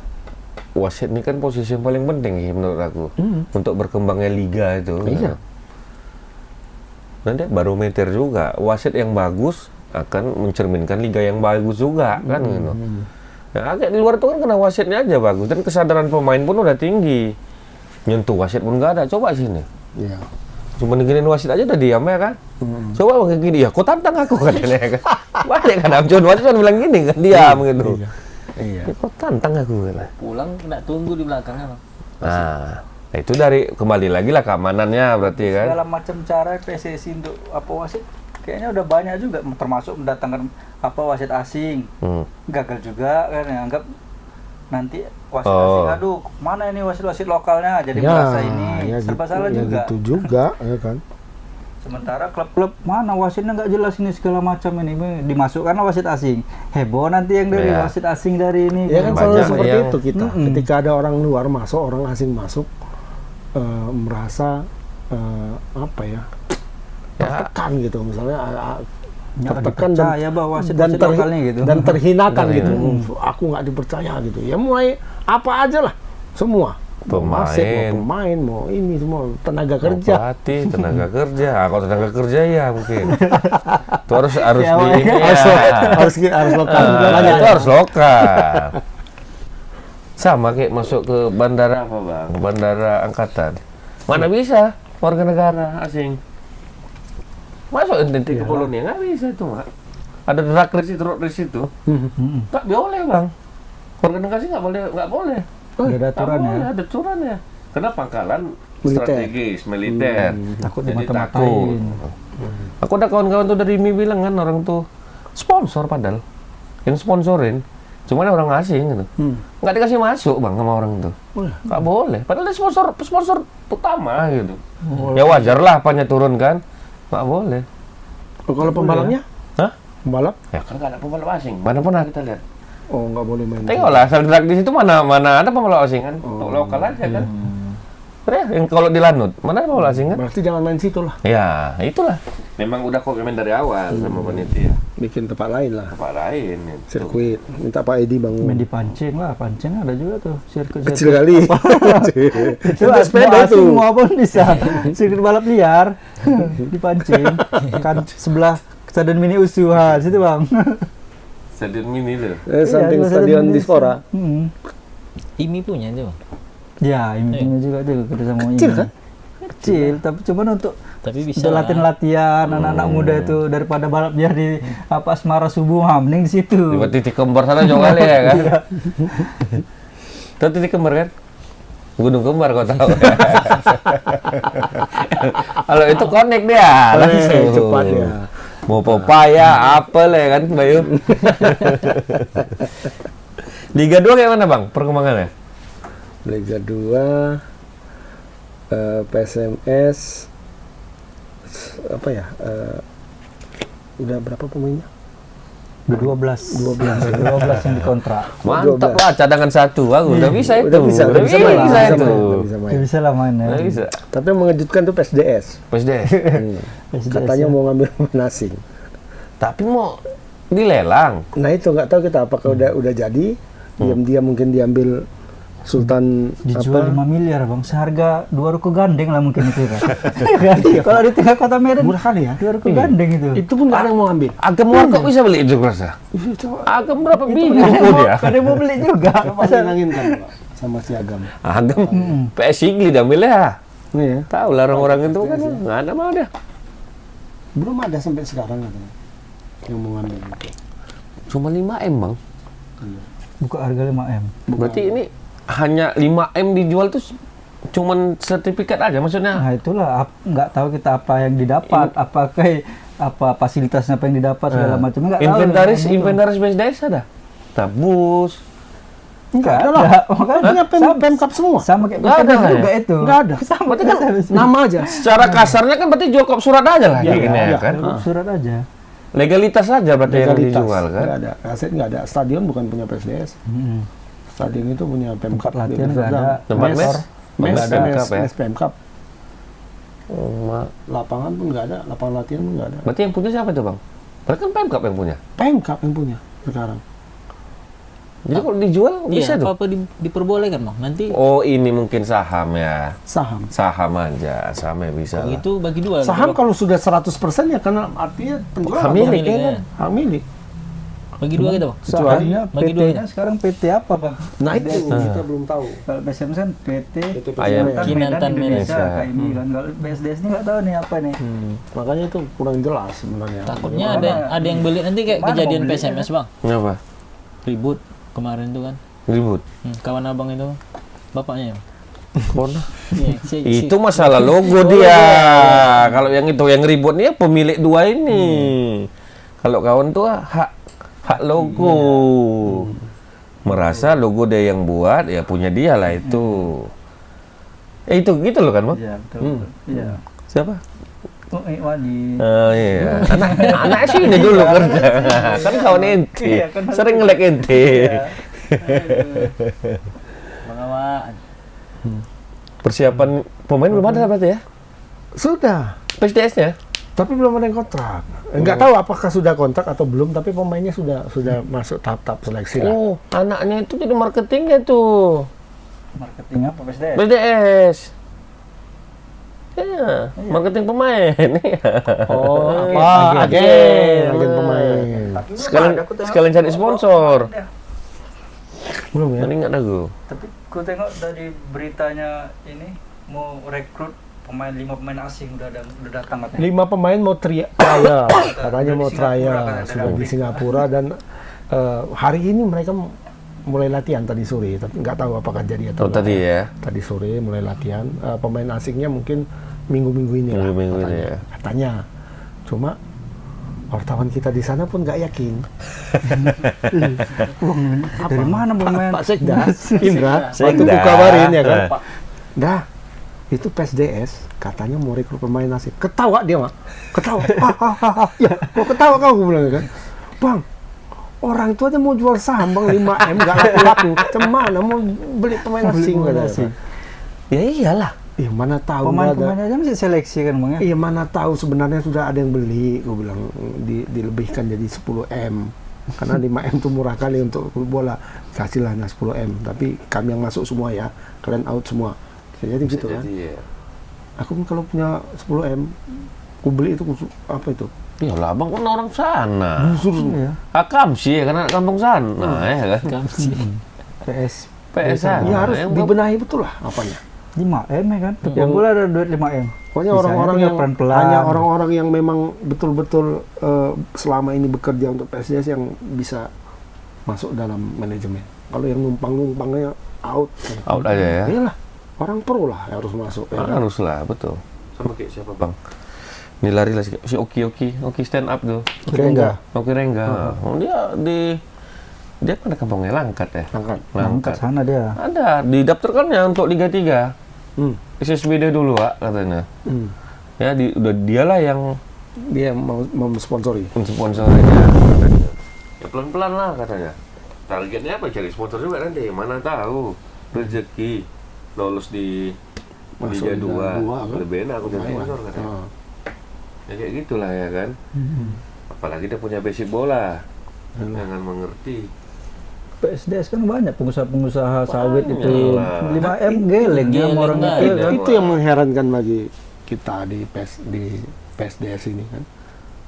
wasit ini kan posisi yang paling penting sih menurut aku untuk berkembangnya liga itu. Iya. Nanti barometer juga. Wasit yang bagus akan mencerminkan liga yang bagus juga kan gitu. Nah, agak di luar itu kan karena wasitnya aja bagus dan kesadaran pemain pun udah tinggi. Nyentuh wasit pun nggak ada. Coba sini. Iya. Cuma diginin wasit aja udah diam ya kan. Coba kayak gini ya, kok tantang aku katanya kan. Banyak kan Amjon wasit kan bilang gini kan diam gitu. Iya. Ya, kok tantang aku kan. Pulang nggak tunggu di belakangnya bang. Nah, itu dari kembali lagi lah keamanannya berarti kan. Segala macam cara PSSI untuk wasit kayaknya udah banyak juga, termasuk mendatangkan wasit asing. Gagal juga kan, anggap nanti wasit asing, aduh mana ini wasit lokalnya jadi merasa ini serba salah juga. Gitu juga ya kan. Sementara klub-klub mana wasitnya nggak jelas ini segala macam ini dimasukkan wasit asing, heboh nanti yang dari Iya. wasit asing dari ini. Ya kan Banyak selalu seperti yang- itu kita. Ketika ada orang luar masuk, orang asing masuk, merasa apa ya, tertekan gitu. Misalnya tertekan dipercaya bahwa wasit lokalnya gitu. dan terhinakan Terhina. gitu. Aku nggak dipercaya gitu. Ya mulai apa aja lah, semua. Mau Pemain. wasit, mau pemain, mau ini semua tenaga kerja. Pelatih, tenaga kerja. Kalau tenaga kerja ya mungkin. Itu harus Ya, di Bang. ini ya. harus lokal. Itu harus lokal. Sama kayak masuk ke bandara apa bang? Bandara angkatan. Mana bisa warga negara asing masuk nanti ke Polonia, nggak bisa itu mak. Ada drag race itu, nggak boleh bang. Warga negara sih nggak boleh. Udah ada aturannya. Ada aturannya. Karena pangkalan Militer. strategis, militer. Takut Jadi dimata-matain. Aku ada kawan-kawan tuh dari IMI bilang kan orang tuh sponsor padahal. Yang sponsorin cuman orang asing gitu. Nggak dikasih masuk bang sama orang tuh. Nggak boleh. Padahal dia sponsor utama gitu. Ya wajar lah apanya turun kan. Nggak boleh. Kalau pembalapnya? Hah? Balap? Ya kan nggak ada pembalap asing. Mana pernah kita lihat? Oh, nggak boleh main. Tengoklah, track di situ mana ada pembalap asing kan? Lokal aja kan. Ya, yang kalau di Lanut, mana ada pembalap asing kan? Berarti jangan main situ lah. Ya, itulah. Memang udah komitmen dari awal sama panitia. Bikin tempat lain lah. Tempat lain itu. Sirkuit. Minta Pak Edi bangun. Main di Pancing lah, Pancing ada juga tuh sirkuit. Kecil kali. Itu Untuk sepeda itu. Semua pun bisa. Sirkuit balap liar di Pancing. Kan sebelah Stadion Mini Usuha situ bang. Stadion mini tuh. Samping Iya, stadion Dispora. IMI punya itu. Ya, ini punya juga tuh kerjasama ini. Kecil kan? Kecil, tapi cuman untuk Tapi bisa untuk lah. latihan anak-anak muda itu daripada balap liar di apa Asmara subuh, mending di situ. Di titik kembar sana jauh kali ya kan? Tahu titik kembar kan? Gunung Kembar kau tahu. Kalau itu connect dia langsung. Cepat ya. Mau pepaya, apel ya kan Bayu. Liga 2 kayak mana bang perkembangannya? Liga 2 PSMS apa ya? Udah berapa pemainnya? 12 yang dikontrak. Mantap lah, cadangan satu, udah bisa itu. Udah bisa udah main, bisa udah itu. main, udah bisa main. Ya, bisa lah main ya. Udah bisa. Tapi yang mengejutkan tuh PSDS. PSDS. SDS Katanya ya. mau ngambil pemain asing. Tapi mau dilelang. Nah itu nggak tahu kita apakah udah jadi. Diam-diam mungkin diambil Sultan Dijual apa? 5 miliar bang, seharga 2 ruko gandeng lah mungkin itu kan. Kalau di tengah kota Medan Murah kali ya. 2 ruko gandeng itu. Itu pun nggak ada yang mau ambil. Agam murah kok bisa beli itu rasa? Agam berapa biji ruko dia? Ada yang mau beli juga. Coba bilangin kan Pak, sama si Agam. Agam PS Sigli diambil ya. Nih ya. Tahu lah orang-orang itu kan nggak ada mau dia. Belum ada sampai sekarang katanya yang mau ngambil itu. Cuma 5M bang. Buka harga 5M. Berarti ini hanya 5M dijual tuh cuman sertifikat aja maksudnya. Nah itulah nggak tahu kita apa yang didapat, apakah apa fasilitasnya apa yang didapat segala macam nggak tahu. Inventaris BSDS ada? Tabus. Nggak ada lah. Makanya Pemkap semua. sama kayak Nggak ada PSMS lah juga ya? itu. Nggak ada. Sama Berarti kan PSMS. nama aja. Secara kasarnya kan berarti jual kop surat aja lah Iya, kayak gini iya, ya kan. Surat aja. Legalitas aja berarti yang Legalitas. dijual kan. Nggak ada. Aset nggak ada. Stadion bukan punya PSDS. Stadion itu punya Pemkap. Tempat latihan nggak ada. Tempat Mes. mes? Mes, Nggak ada Pemkap ya? mes Pemkap. Oh, Lapangan pun nggak ada. Lapangan latihan pun nggak ada. berarti yang punya siapa itu bang? Berarti kan Pemkap yang punya. Pemkap yang punya sekarang. Jadi kalau dijual bisa Iya, tuh. apa diperbolehkan bang? Nanti Oh ini mungkin saham ya. Saham. Saham aja, sahamnya bisa lah. itu bagi dua. Saham kalau sudah 100% ya karena artinya penjualan. Hak milik milik, ya ya. kan? Hak milik. Bagi dua gitu bang. Kecuali bagi dua PT-nya sekarang PT apa bang? Nah itu kita belum tahu. Kalau PSMS kan PT Ayam. Kinantan Indonesia, Indonesia. KMI kan. Kalau BSDS ini nggak tahu nih apa nih. Makanya itu kurang jelas sebenarnya. Takutnya ada yang beli nanti kayak Mana kejadian mau beli, PSMS bang. Kenapa? Ribut kemarin itu kan. Ribut. Kawan abang itu bapaknya ya. Kona. Iya, Itu masalah logo dia. Kalau yang itu yang ribut nih ya pemilik dua ini. Kalau kawan tuh hak logo. Merasa logo dia yang buat ya punya dia lah itu. Itu gitu loh kan, Bang? Iya betul. Iya. Siapa? Oh, Wadi. Oh iya. Anak sini dulu kerja. Kan kawan ente. Iya, kan Sering ngelek ente. Bangawaan. Persiapan pemain belum ada berarti ya? Sudah. PSDS-nya? Tapi belum ada yang kontrak. Enggak tahu apakah sudah kontrak atau belum, tapi pemainnya sudah masuk tahap-tahap seleksi lah. Oh, anaknya itu jadi marketingnya tuh. Marketing apa BSDS? BDS. Ya, marketing pemain. Oh, Iya. apa? Agen pemain. Sekalian cari sponsor. Belum ya? Ini nggak tahu. Tapi ku tengok dari beritanya ini mau rekrut pemain 5 pemain asing udah datang katanya. 5 pemain mau trial, katanya mau trial sudah di Singapura dan hari ini mereka mulai latihan tadi sore, tapi nggak tahu apakah jadi atau Oh, tadi ya. Tadi sore mulai latihan. Pemain asingnya mungkin minggu-minggu ini lah. Minggu-minggu ini katanya. ya. Katanya. Cuma wartawan kita di sana pun nggak yakin. Dari mana pemain? Pak Sekda, Indra, Sekda. waktu ku kabarin ya kan. Dah, itu PSDS katanya mau rekrut pemain asing. Ketawa dia, Mak. Ketawa. Ya, kok ketawa kau, aku bilang kan. Bang, orang itu aja mau jual saham Bang 5M nggak laku-laku. Cemana mau beli pemain asing katanya. Ya iyalah. Iya mana tahu nggak ada. Pemain-pemain aja masih seleksi kan Bang ya. Iya mana tahu sebenarnya sudah ada yang beli. Gue bilang dilebihkan jadi 10M. Karena 5M itu murah kali untuk bola. Kasihlah 10M. Tapi kami yang masuk semua ya. Kalian out semua. Jadi gitu kan. Ya. Aku kalau punya 10M, aku beli itu apa itu? Iyalah, abang kan orang sana. Iya. Akam sih ya, karena kampung sana ya kan. PS sana. Ya harus Yang dibenahi betul lah apanya. 5M ya kan. Yang bola ada duit 5M. Pokoknya Sisanya orang-orang tinggal yang pelan-pelan. hanya orang-orang yang memang betul-betul selama ini bekerja untuk PSDS yang bisa masuk dalam manajemen. Kalau yang numpang-numpangnya out. out aja ya. Iyalah, orang pro lah yang harus masuk. Ya. Harus lah, betul. Sama kayak siapa bang? Ini lari lah si Oki stand up tuh. Oke enggak? Oki Rengga. Oh, dia pada kampungnya Langkat ya. Angkat sana dia. Ada didaftarkannya untuk Liga 3. SSBD dulu Pak katanya. Ya udah dialah yang Dia mau sponsori. mensponsorinya. Ya pelan-pelan lah katanya. Targetnya apa cari sponsor juga nanti. Mana tahu rezeki lolos di Masuk Liga 2 kan? lebih enak aku jadi sponsor katanya. Ya kayak gitulah ya kan. Apalagi dia punya basic bola. Jangan mengerti. PSDS kan banyak pengusaha-pengusaha sawit Banyak itu. lah. 5M geleng ya sama orang Geleng itu. lah. Itu yang mengherankan bagi kita di PSDS ini kan.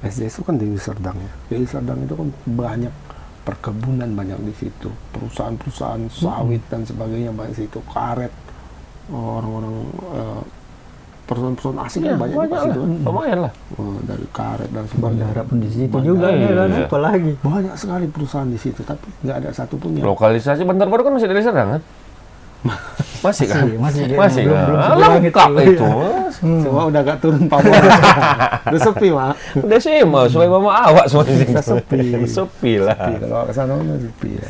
PSDS itu kan di Serdang ya. Di Serdang itu kan banyak perkebunan banyak di situ. Perusahaan-perusahaan sawit dan sebagainya banyak di situ. Karet. Orang-orang perusahaan-perusahaan asing kan banyak di situ kan. Lumayan lah. Dari karet dan sebagainya. Harapan di situ Banyak. juga ya kan. Iya. Apalagi. Banyak sekali perusahaan di situ, tapi nggak ada satupun yang Lokalisasi Bantar Baru kan masih dari Serdang kan? Masih kan? Masih Belum seberang lengkap itu. itu. semua udah gak turun pamor. Udah sepi, Mak. Udah sih mau supaya mama awak semua di situ. Udah sepi. Sepi lah. Sepi, kalau ke sana udah sepi ya.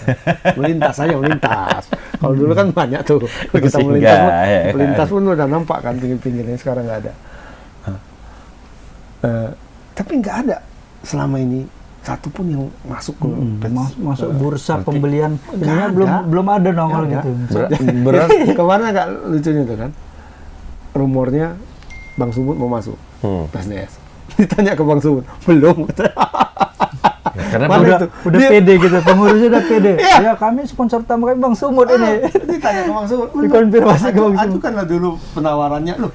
Melintas aja melintas. Kalau dulu kan banyak tuh. Kalau kita melintas, Singgah, ya. melintas pun udah nampak kan pinggir-pinggirnya, sekarang nggak ada. Tapi nggak ada selama ini satupun yang masuk ke Masuk bursa pembelian ininya ada. belum ada nongol Nggak gitu. Berat. Kemana nggak lucunya tuh kan? Rumornya Bang Sumut mau masuk PSDS. Ditanya ke Bang Sumut, belum. Karena Mana udah itu? udah Dia- pede gitu, pengurusnya udah pede. Ya kami sponsor utama kami Bang Sumut ini. Ditanya ke Bang Sumut, belum. Dikonfirmasi ke Bang Sumut. Ajukanlah dulu penawarannya. Loh,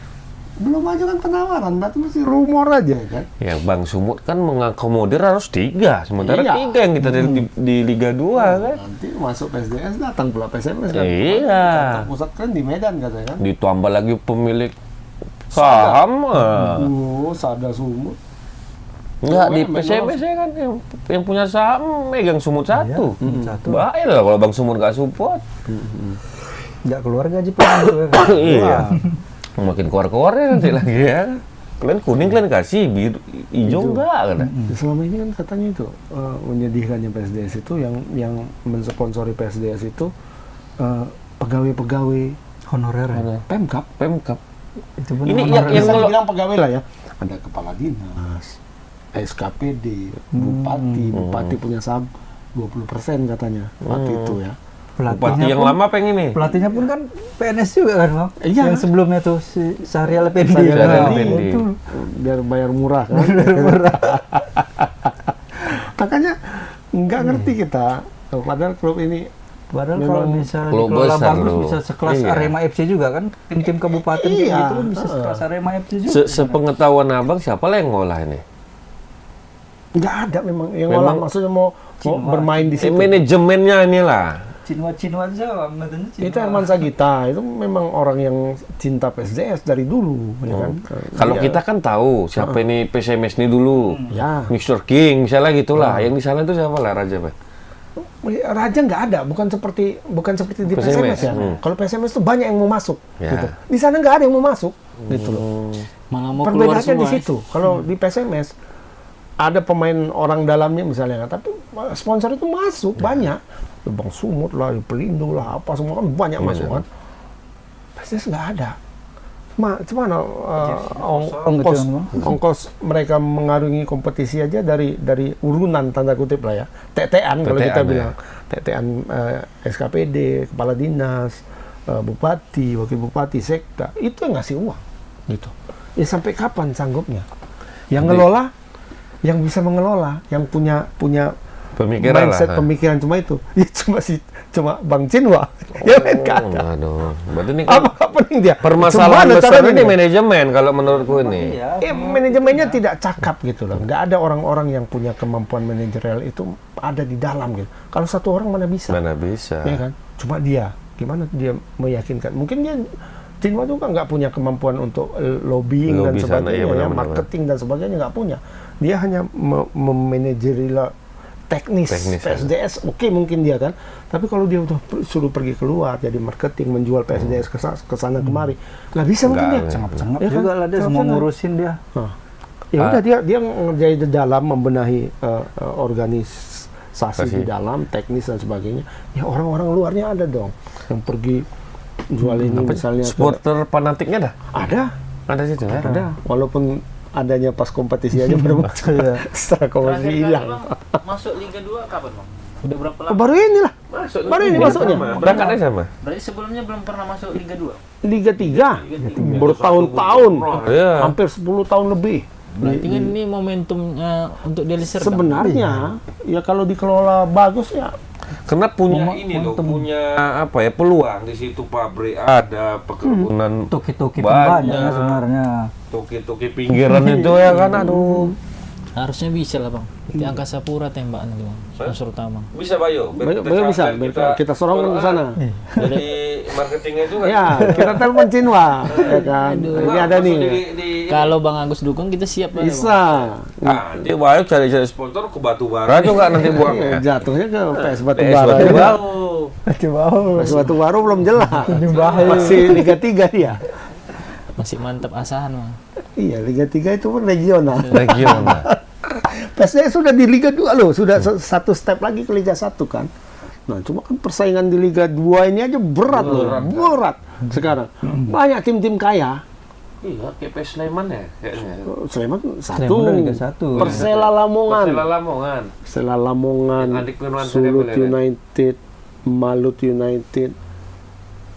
belum ajukan penawaran, berarti masih rumor aja kan? ya Bang Sumut kan mengakomodir harus 3, sementara Iya. 3 yang kita di Liga 2 kan. Nanti masuk PSDS datang pula PSMS kan? Iya. Kantor pusat kan di Medan katanya kan? Ditambah lagi pemilik saham. Sada Sumut. Enggak di Main PSMS ya kan yang punya saham megang Sumut satu. Satu. Bahaya lah kalau Bang Sumut nggak support. Nggak keluar gaji pengurus ya kan. Iya. Makin keluar-keluar ya nanti lagi ya. Kalian kuning kalian kasih, biru, hijau enggak kan? Selama ini kan katanya itu menyedihkannya PSDS itu yang mensponsori PSDS itu pegawai-pegawai Honorer ya. Pemkap. Itu pun Ini honorer. yang Bisa ngelo- dibilang pegawai lah ya. Ada kepala dinas, SKPD, bupati punya saham 20% katanya waktu itu ya. Bupati yang lama pengen nih. Pelatihnya pun kan PNS juga kan Bang? Iya. Yang sebelumnya tuh si Syahrial Effendi. Syahrial Nah, Effendi. itu. Biar bayar murah kan. Makanya nggak ngerti kita. Padahal klub ini Padahal Memang kalau misalnya klub dikelola besar bagus loh. bisa sekelas Iya. Arema FC juga kan, tim-tim kabupaten kayak Iya. gitu kan bisa sekelas Arema FC juga. Sepengetahuan abang siapa lah yang ngolah ini? nggak ada memang yang Memang- olah maksudnya mau bermain di situ. Manajemennya inilah. Cinwa Jawa, katanya Cinwa. Itu Herman Sagita itu memang orang yang cinta PSDS dari dulu, ya kan. Kalau Dia- kita kan tahu siapa ini PSMS ini dulu. ya Mr. King misalnya gitulah. Yang di sana itu siapa lah Raja Pak? Raja nggak ada, bukan seperti di PSMS ya. Kalau PSMS itu banyak yang mau masuk, Ya. gitu. Di sana nggak ada yang mau masuk, gitu loh. Malah mau keluar Perbedaannya di semua. situ. Kalau di PSMS ada pemain orang dalamnya misalnya, tapi sponsor itu masuk banyak. Ya, Bang Sumut lah, Pelindo lah, apa semua kan banyak masuk kan. PSMS nggak ada. Cuman ongkos mereka mengarungi kompetisi aja dari urunan tanda kutip lah ya, TT-an kalau kita bilang, TT-an SKPD, kepala dinas, bupati, wakil bupati, sekda, itu yang ngasih uang gitu. Ya sampai kapan sanggupnya? Yang ngelola, yang bisa mengelola, yang punya pemikiran mindset, pemikiran cuma itu, ya cuma Bang Cinwa. Ya kan? Aduh, berarti ini kan Apa nih dia? permasalahan besar ini manajemen kalau menurutku ini. Manajemennya tidak cakap gitu loh. Nggak ada orang-orang yang punya kemampuan manajerial itu ada di dalam gitu. Kalau satu orang mana bisa? Mana bisa? Ya kan? Cuma dia, gimana dia meyakinkan? Mungkin dia Cinwa juga nggak punya kemampuan untuk lobbying dan sebagainya, marketing dan sebagainya nggak punya. Dia hanya memanajerial teknis PSDS, oke mungkin dia kan. Tapi kalau dia udah suruh pergi keluar jadi marketing, menjual PSDS ke sana kemari, nggak bisa mungkin dia. Cengap-cengap juga lah dia, semua ngurusin dia. Ya udah dia ngerjain di dalam, membenahi organisasi di dalam, teknis dan sebagainya. Ya orang-orang luarnya ada dong yang pergi jual ini misalnya. Supporter fanatiknya ada situ ya? Ada, walaupun adanya pas kompetisi aja baru masuk ya. Setelah kompetisi hilang. Masuk Liga 2 kapan, Bang? Udah berapa lama? Baru inilah. Baru ini masuknya. Berangkatnya sama? Berarti sebelumnya belum pernah masuk Liga 2? Liga 3. Bertahun-tahun. Hampir 10 tahun lebih. Berarti kan ini momentumnya untuk Deli Serdang. Sebenarnya ya kalau dikelola bagus ya. Karena punya peluang di situ, pabrik ada, perkebunan Toki-toki banyak sebenarnya. Toki-toki pinggiran itu ya kan, aduh. Harusnya bisa lah, Bang. Di Angkasa Pura tembakan itu, Bang. Sponsor utama. Bisa Bayo. Bayo bisa, kita sorongkan ke sana. Jadi marketingnya juga. Ya, kita telepon Cinwa, ya kan. Ini ada nih. Kalau Bang Agus dukung, kita siap lah. Bisa. Nanti Bayo cari-cari sponsor ke Batubara juga nanti buangnya. Jatuhnya ke PS Batubara. PS Batubara belum jelas. Masih Liga 3 dia. Masih mantap asahan, Bang. Iya, Liga 3 itu pun regional. PSDS sudah di Liga 2 loh, sudah satu step lagi ke Liga 1 kan. Nah, cuma kan persaingan di Liga 2 ini aja berat loh, berat sekarang. Banyak tim-tim kaya. Iya, kayak PS Sleman ya kayaknya. Sleman Liga 1. Persela Lamongan. Persela Lamongan. Sulut United, Malut United.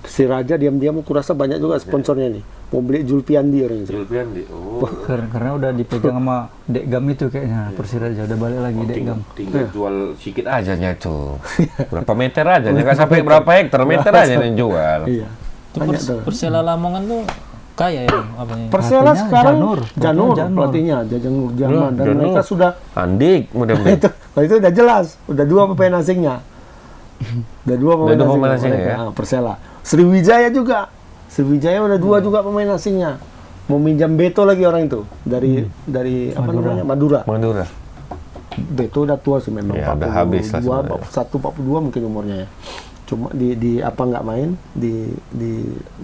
Si Raja diam-diam aku rasa banyak juga sponsornya nih. Mau beli Julpiandi orang itu. Julpiandi. Oh. Karena udah dipegang sama Dekgam itu kayaknya. Persiraja udah balik lagi Dekgam. Tinggal jual sedikit aja nya itu. Berapa meter aja, nggak sampai berapa hektar, meter aja yang jual. Iya. Persela Lamongan tuh kaya ya apanya? Persela sekarang Janur pelatihnya, Jajang Nur Jaman, dan mereka sudah Andik mudah-mudahan. itu udah jelas, udah 2 pemain asingnya. Udah 2 pemain asing ya. Persela. Sriwijaya juga. Sriwijaya udah 2 juga pemain asingnya. Mau minjam Beto lagi orang itu dari apa namanya? Madura. Beto udah tua sih memang, ya, 42, udah habis lah 41, 42 mungkin umurnya ya. Cuma di apa nggak main di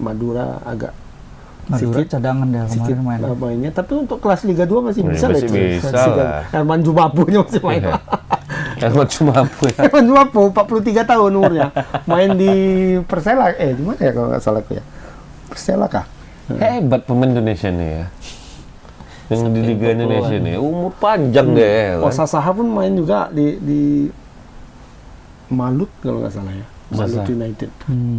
Madura agak sedikit cadangan dia sedikit mainnya, tapi untuk kelas Liga 2 masih bisa lah. Bisa lah. Herman Jumapunya masih main. Herman Jumapu. Herman Jumapu 43 tahun umurnya. Main di Persela, di mana ya kalau nggak salah aku ya. Persela kah? Hebat pemain Indonesia nih ya. Yang di Liga Indonesia nih umur panjang deh. Osasaha pun main juga di Malut kalau nggak salah ya. Malut United.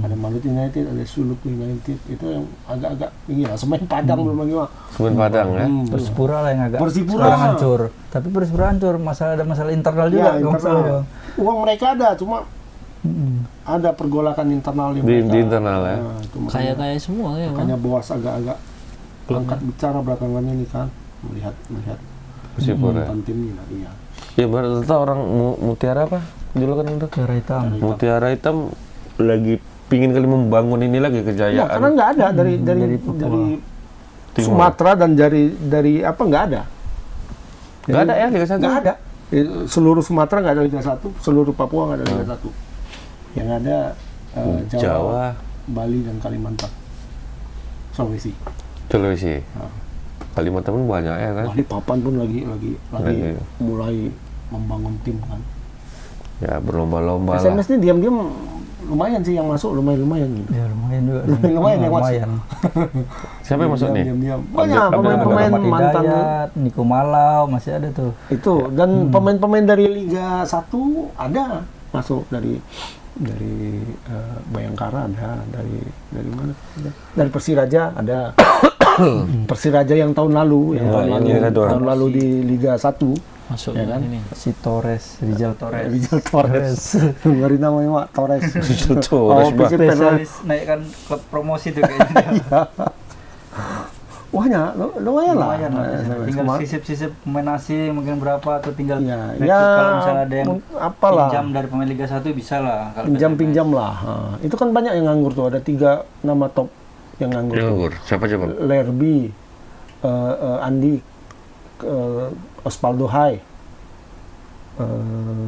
Ada Malut United, ada Sulut United. Itu yang agak-agak ini lah, Semen Padang belum lagi, Pak. Semen Padang ya. Persipura lah yang agak Persipura hancur. Tapi Persipura hancur, ada masalah internal juga. Internal. Uang mereka ada, cuma ada pergolakan internal di mereka. Di internal ya. Kaya-kaya semua ya, makanya Boas agak-agak angkat bicara belakangan ini kan, melihat Persipura. Timnya lah, iya. Ya berarti orang Mutiara apa? Julukan itu Mutiara Hitam lagi pingin kali membangun ini lagi kejayaan. Ya, karena nggak ada dari Sumatera dan dari apa nggak ada. Nggak ada ya Liga 1? Nggak ada. Seluruh Sumatera nggak ada Liga 1, seluruh Papua nggak ada Liga 1. Yang ada Jawa, Bali dan Kalimantan, Sulawesi. Kalimantan pun banyak ya kan. Balikpapan pun lagi mulai membangun tim kan. Ya berlomba-lomba lah. SMS ini diam-diam lumayan sih yang masuk, lumayan gitu. Ya lumayan juga. Lumayan yang masuk. Lumayan. Siapa yang masuk nih? Diam-diam. Banyak pemain-pemain Rahmat mantan Hidayat, Niko Malau masih ada tuh. itu, dan pemain-pemain dari Liga 1 ada masuk dari Bayangkara ada, dari mana? Dari Persiraja ada. Persiraja yang tahun lalu, tahun lalu di Liga 1 Masuk ya kan? ini. Si Torres, Rizal Torres. Rizal Torres. Ngeri namanya Mak Torres. Torres, Bang. Spesialis naikkan klub promosi tuh kayaknya. Wahnya lumayan lah. Lumayan lah. Tinggal Semua- sisip-sisip pemain asing mungkin berapa atau tinggal Ya, rekrut ya, kalau misalnya ada yang apalah. pinjam dari pemain Liga 1 bisa lah. Kalau Pinjam-pinjam lah. Itu kan banyak yang nganggur tuh. Ada 3 nama top yang nganggur. Yang tuh. nganggur. Siapa? Lerby, Andi, Osvaldo Hai,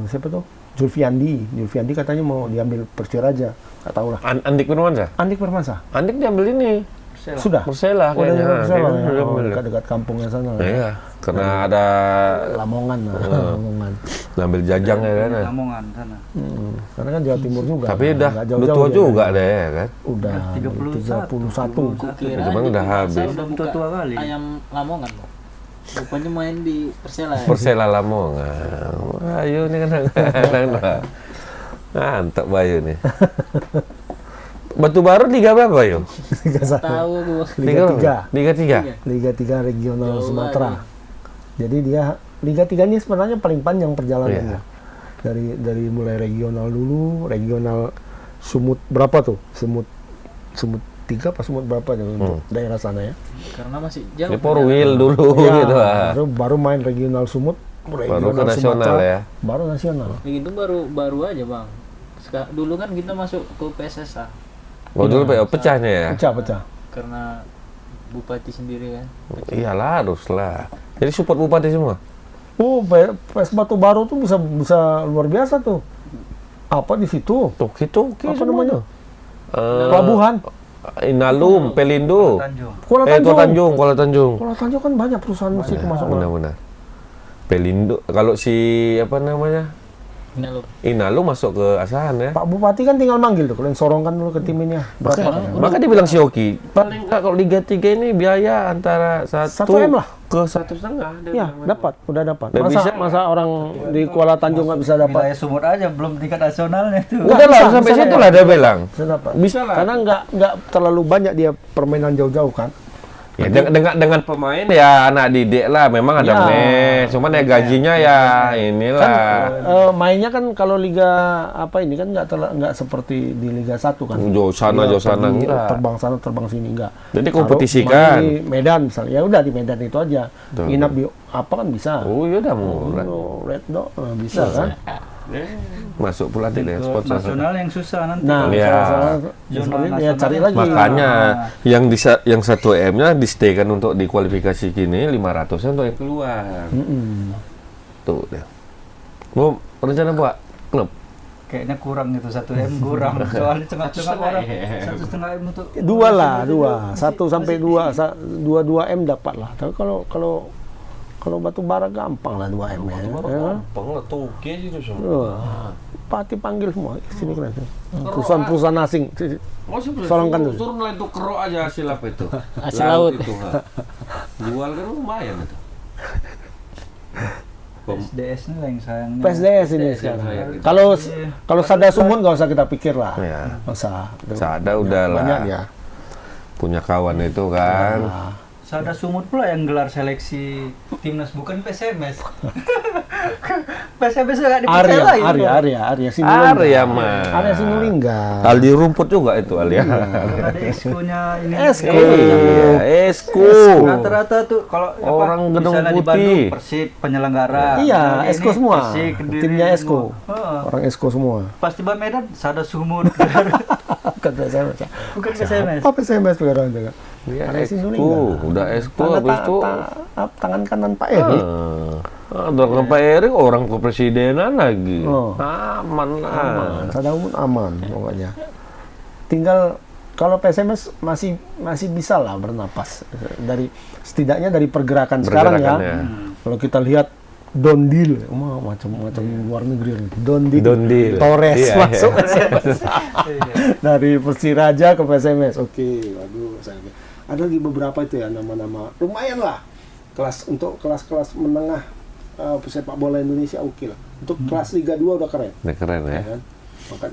siapa tuh? Julfiandi katanya mau diambil Persiraja, nggak tahu lah. Andik Firmansyah. Andik Permasa, Andik diambil ini. sudah. Persela Oh, dari kayaknya. Persela Kayaknya ya? udah Oh, ambil. dekat kampungnya sana. Iya, karena ada Lamongan, Lamongan. ngambil jajang ya kan. Lamongan sana. Karena kan Jawa Timur juga. Tapi kan, udah nggak udah jauh-jauh tua dia. juga deh ya kan. Udah 31. Kira Cuman di udah Masa habis. Udah buka Tua kali. ayam Lamongan, Bang. Rupanya main di Persela ya. Persela Lamongan. Bayu nih kan. Mantap Bayu nih. Batu Baru Liga berapa Bayu? Liga 1. Tahu gua. Liga 3. Liga 3. Liga 3 regional Jauh Sumatera. Jadi dia Liga 3 ini sebenarnya paling panjang perjalanannya. Iya. Dari mulai regional dulu, regional Sumut berapa tuh? Sumut 3 apa Sumut berapa tuh untuk daerah sana ya? Karena masih jauh. Ini Porwil dulu Ya, gitu ah. baru main regional Sumut, Baru ke nasional ya. Baru nasional. Begitu baru aja, Bang. Dulu kan kita masuk ke PSSA Oh dulu pecahnya ya. Pecah-pecah. karena bupati sendiri kan. Iyalah haruslah. Jadi support bupati semua. Oh, PS Batu Baru tuh bisa luar biasa tuh. Apa di situ? Tuh gitu Apa namanya? Eh, Pelabuhan. Inalum, Pelindo. Tanjung. Kuala Tua Tanjung. Tanjung, Kuala Tanjung. Kuala Tanjung kan banyak perusahaan di situ masuk. Benar-benar. Pelindo. Kalau si apa namanya? Ini lo. Inalum masuk ke Asahan ya. Pak Bupati kan tinggal manggil tuh, kalian sorongkan dulu ke tim ini ya. Berapa? Maka dibilang si Oki, paling nggak kalau Liga 3 ini biaya antara 1 1 M lah. ke 1,5. Ya, dapat, udah dapat. Dan Masa orang di Kuala Tanjung nggak bisa dapat? Wilayah Sumut aja belum tingkat nasionalnya tuh. Udah lah, bisa, sampai bisa situ dapat. lah dia bilang. Bisa dapat. Bisa lah. Karena nggak terlalu banyak dia permainan jauh-jauh kan. Ya, dengan pemain ya anak didik lah, memang ada Ya. mes, cuman ya gajinya ya inilah. Mainnya kan kalau liga apa ini kan nggak seperti di Liga 1 kan. Jauh sana, Dia jauh sana, pergi, enggak. terbang sana terbang sini enggak. Jadi Kalau kompetisikan. main di Medan misalnya, ya udah di Medan itu aja. Betul. Nginap di apa kan bisa. Oh iya udah murah. Red Dot bisa kan. Masuk pula tidak Ke sponsor. nasional yang susah nanti. Nah, Iya. seperti ya nasional cari yang lagi. Makanya yang 1 M-nya di stay kan untuk di kualifikasi kini 500-nya untuk yang keluar. Tuh deh. Mau rencana buat klub? Kayaknya kurang gitu 1 M kurang. Soalnya tengah-tengah orang 1,5 M untuk Dua lah, 1 sampai 2 M dapat lah. Tapi kalau batu bara gampang lah 2 M ya. Gampang lah, toge itu semua. Pati panggil semua sini kena. Perusahaan-perusahaan asing. Sorongkan dulu. Turun lah itu kerok aja hasil apa itu? Hasil laut. itu. Jual kan lumayan itu. SDS ini lah yang sayangnya. PSDS ini sekarang. Kalau Sada Sumut nggak usah kita pikir lah. Ya. Nggak usah. Sada udah lah. Banyak ya. Punya kawan itu kan. Sada Sumut pula yang gelar seleksi timnas bukan PSMS. PSMS nggak dipercaya lagi. Arya Sinulinga. Arya mah. Arya Sinulinga. Aldi rumput juga itu Alia. Ada eskonya ini. Esko. Iya, Esko. Rata-rata tuh kalau Orang Gedung misalnya di Putih. Bandung Persib penyelenggara. Iya, Kalau Esko ini semua. Persik, Kediri, Timnya Esko. Heeh. Orang Esko semua. Pas tiba Medan Sada Sumut. Bukan PSMS. Bukan PSMS. Apa PSMS sekarang juga? Iya, Arya Sinulinga. udah Esko Tanda habis itu. tangan kanan Pak Eri. Dengan Pak Erik orang kepresidenan lagi. Oh. Aman lah. Sada Umum aman pokoknya. Tinggal kalau PSMS masih bisa lah bernapas setidaknya dari pergerakan sekarang ya. Pergerakannya. Kalau kita lihat Don Deal, macam luar negeri. Don Deal. Torres Iya, masuk PSMS. Dari Persiraja ke PSMS. Oke, waduh. Ada lagi beberapa itu ya nama-nama lumayan lah. Untuk kelas-kelas menengah sepak bola Indonesia oke lah. Untuk kelas Liga 2 udah keren. Udah keren ya. Kan? Maka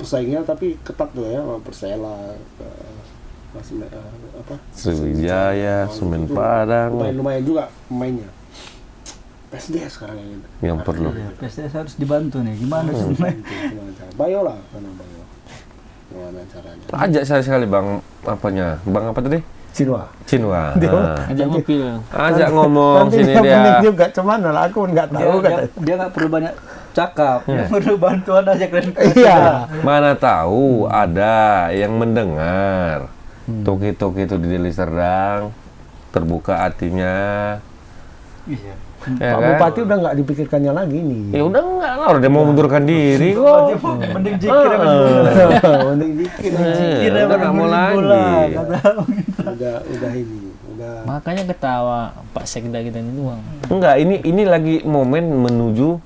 pesaingnya tapi ketat tuh ya, Persela, Sriwijaya, Semen Padang. Lumayan juga pemainnya. PSDS sekarang yang perlu. PSDS harus dibantu nih. Gimana sebenarnya? Bayo lah, Bayo. Gimana caranya? Ajak sekali Bang Bang apa tadi? Cinwa. Ajak ngopi lah. Ajak ngomong Nanti sini dia. dia. juga cuman lah aku nggak tahu Dia nggak perlu banyak cakap, dia perlu bantuan aja keren. Iya. Mana tahu ada yang mendengar. Toki-toki itu di Deli Serdang terbuka hatinya. Iya. Ya Pak kan? Bupati udah nggak dipikirkannya lagi nih. Ya udah enggak lah, dia mau mundurkan diri kok. Mending jikir apa Mending dikit. Udah nggak mau lagi. Udah ini. Makanya ketawa Pak Sekda kita ini doang. Enggak, ini lagi momen menuju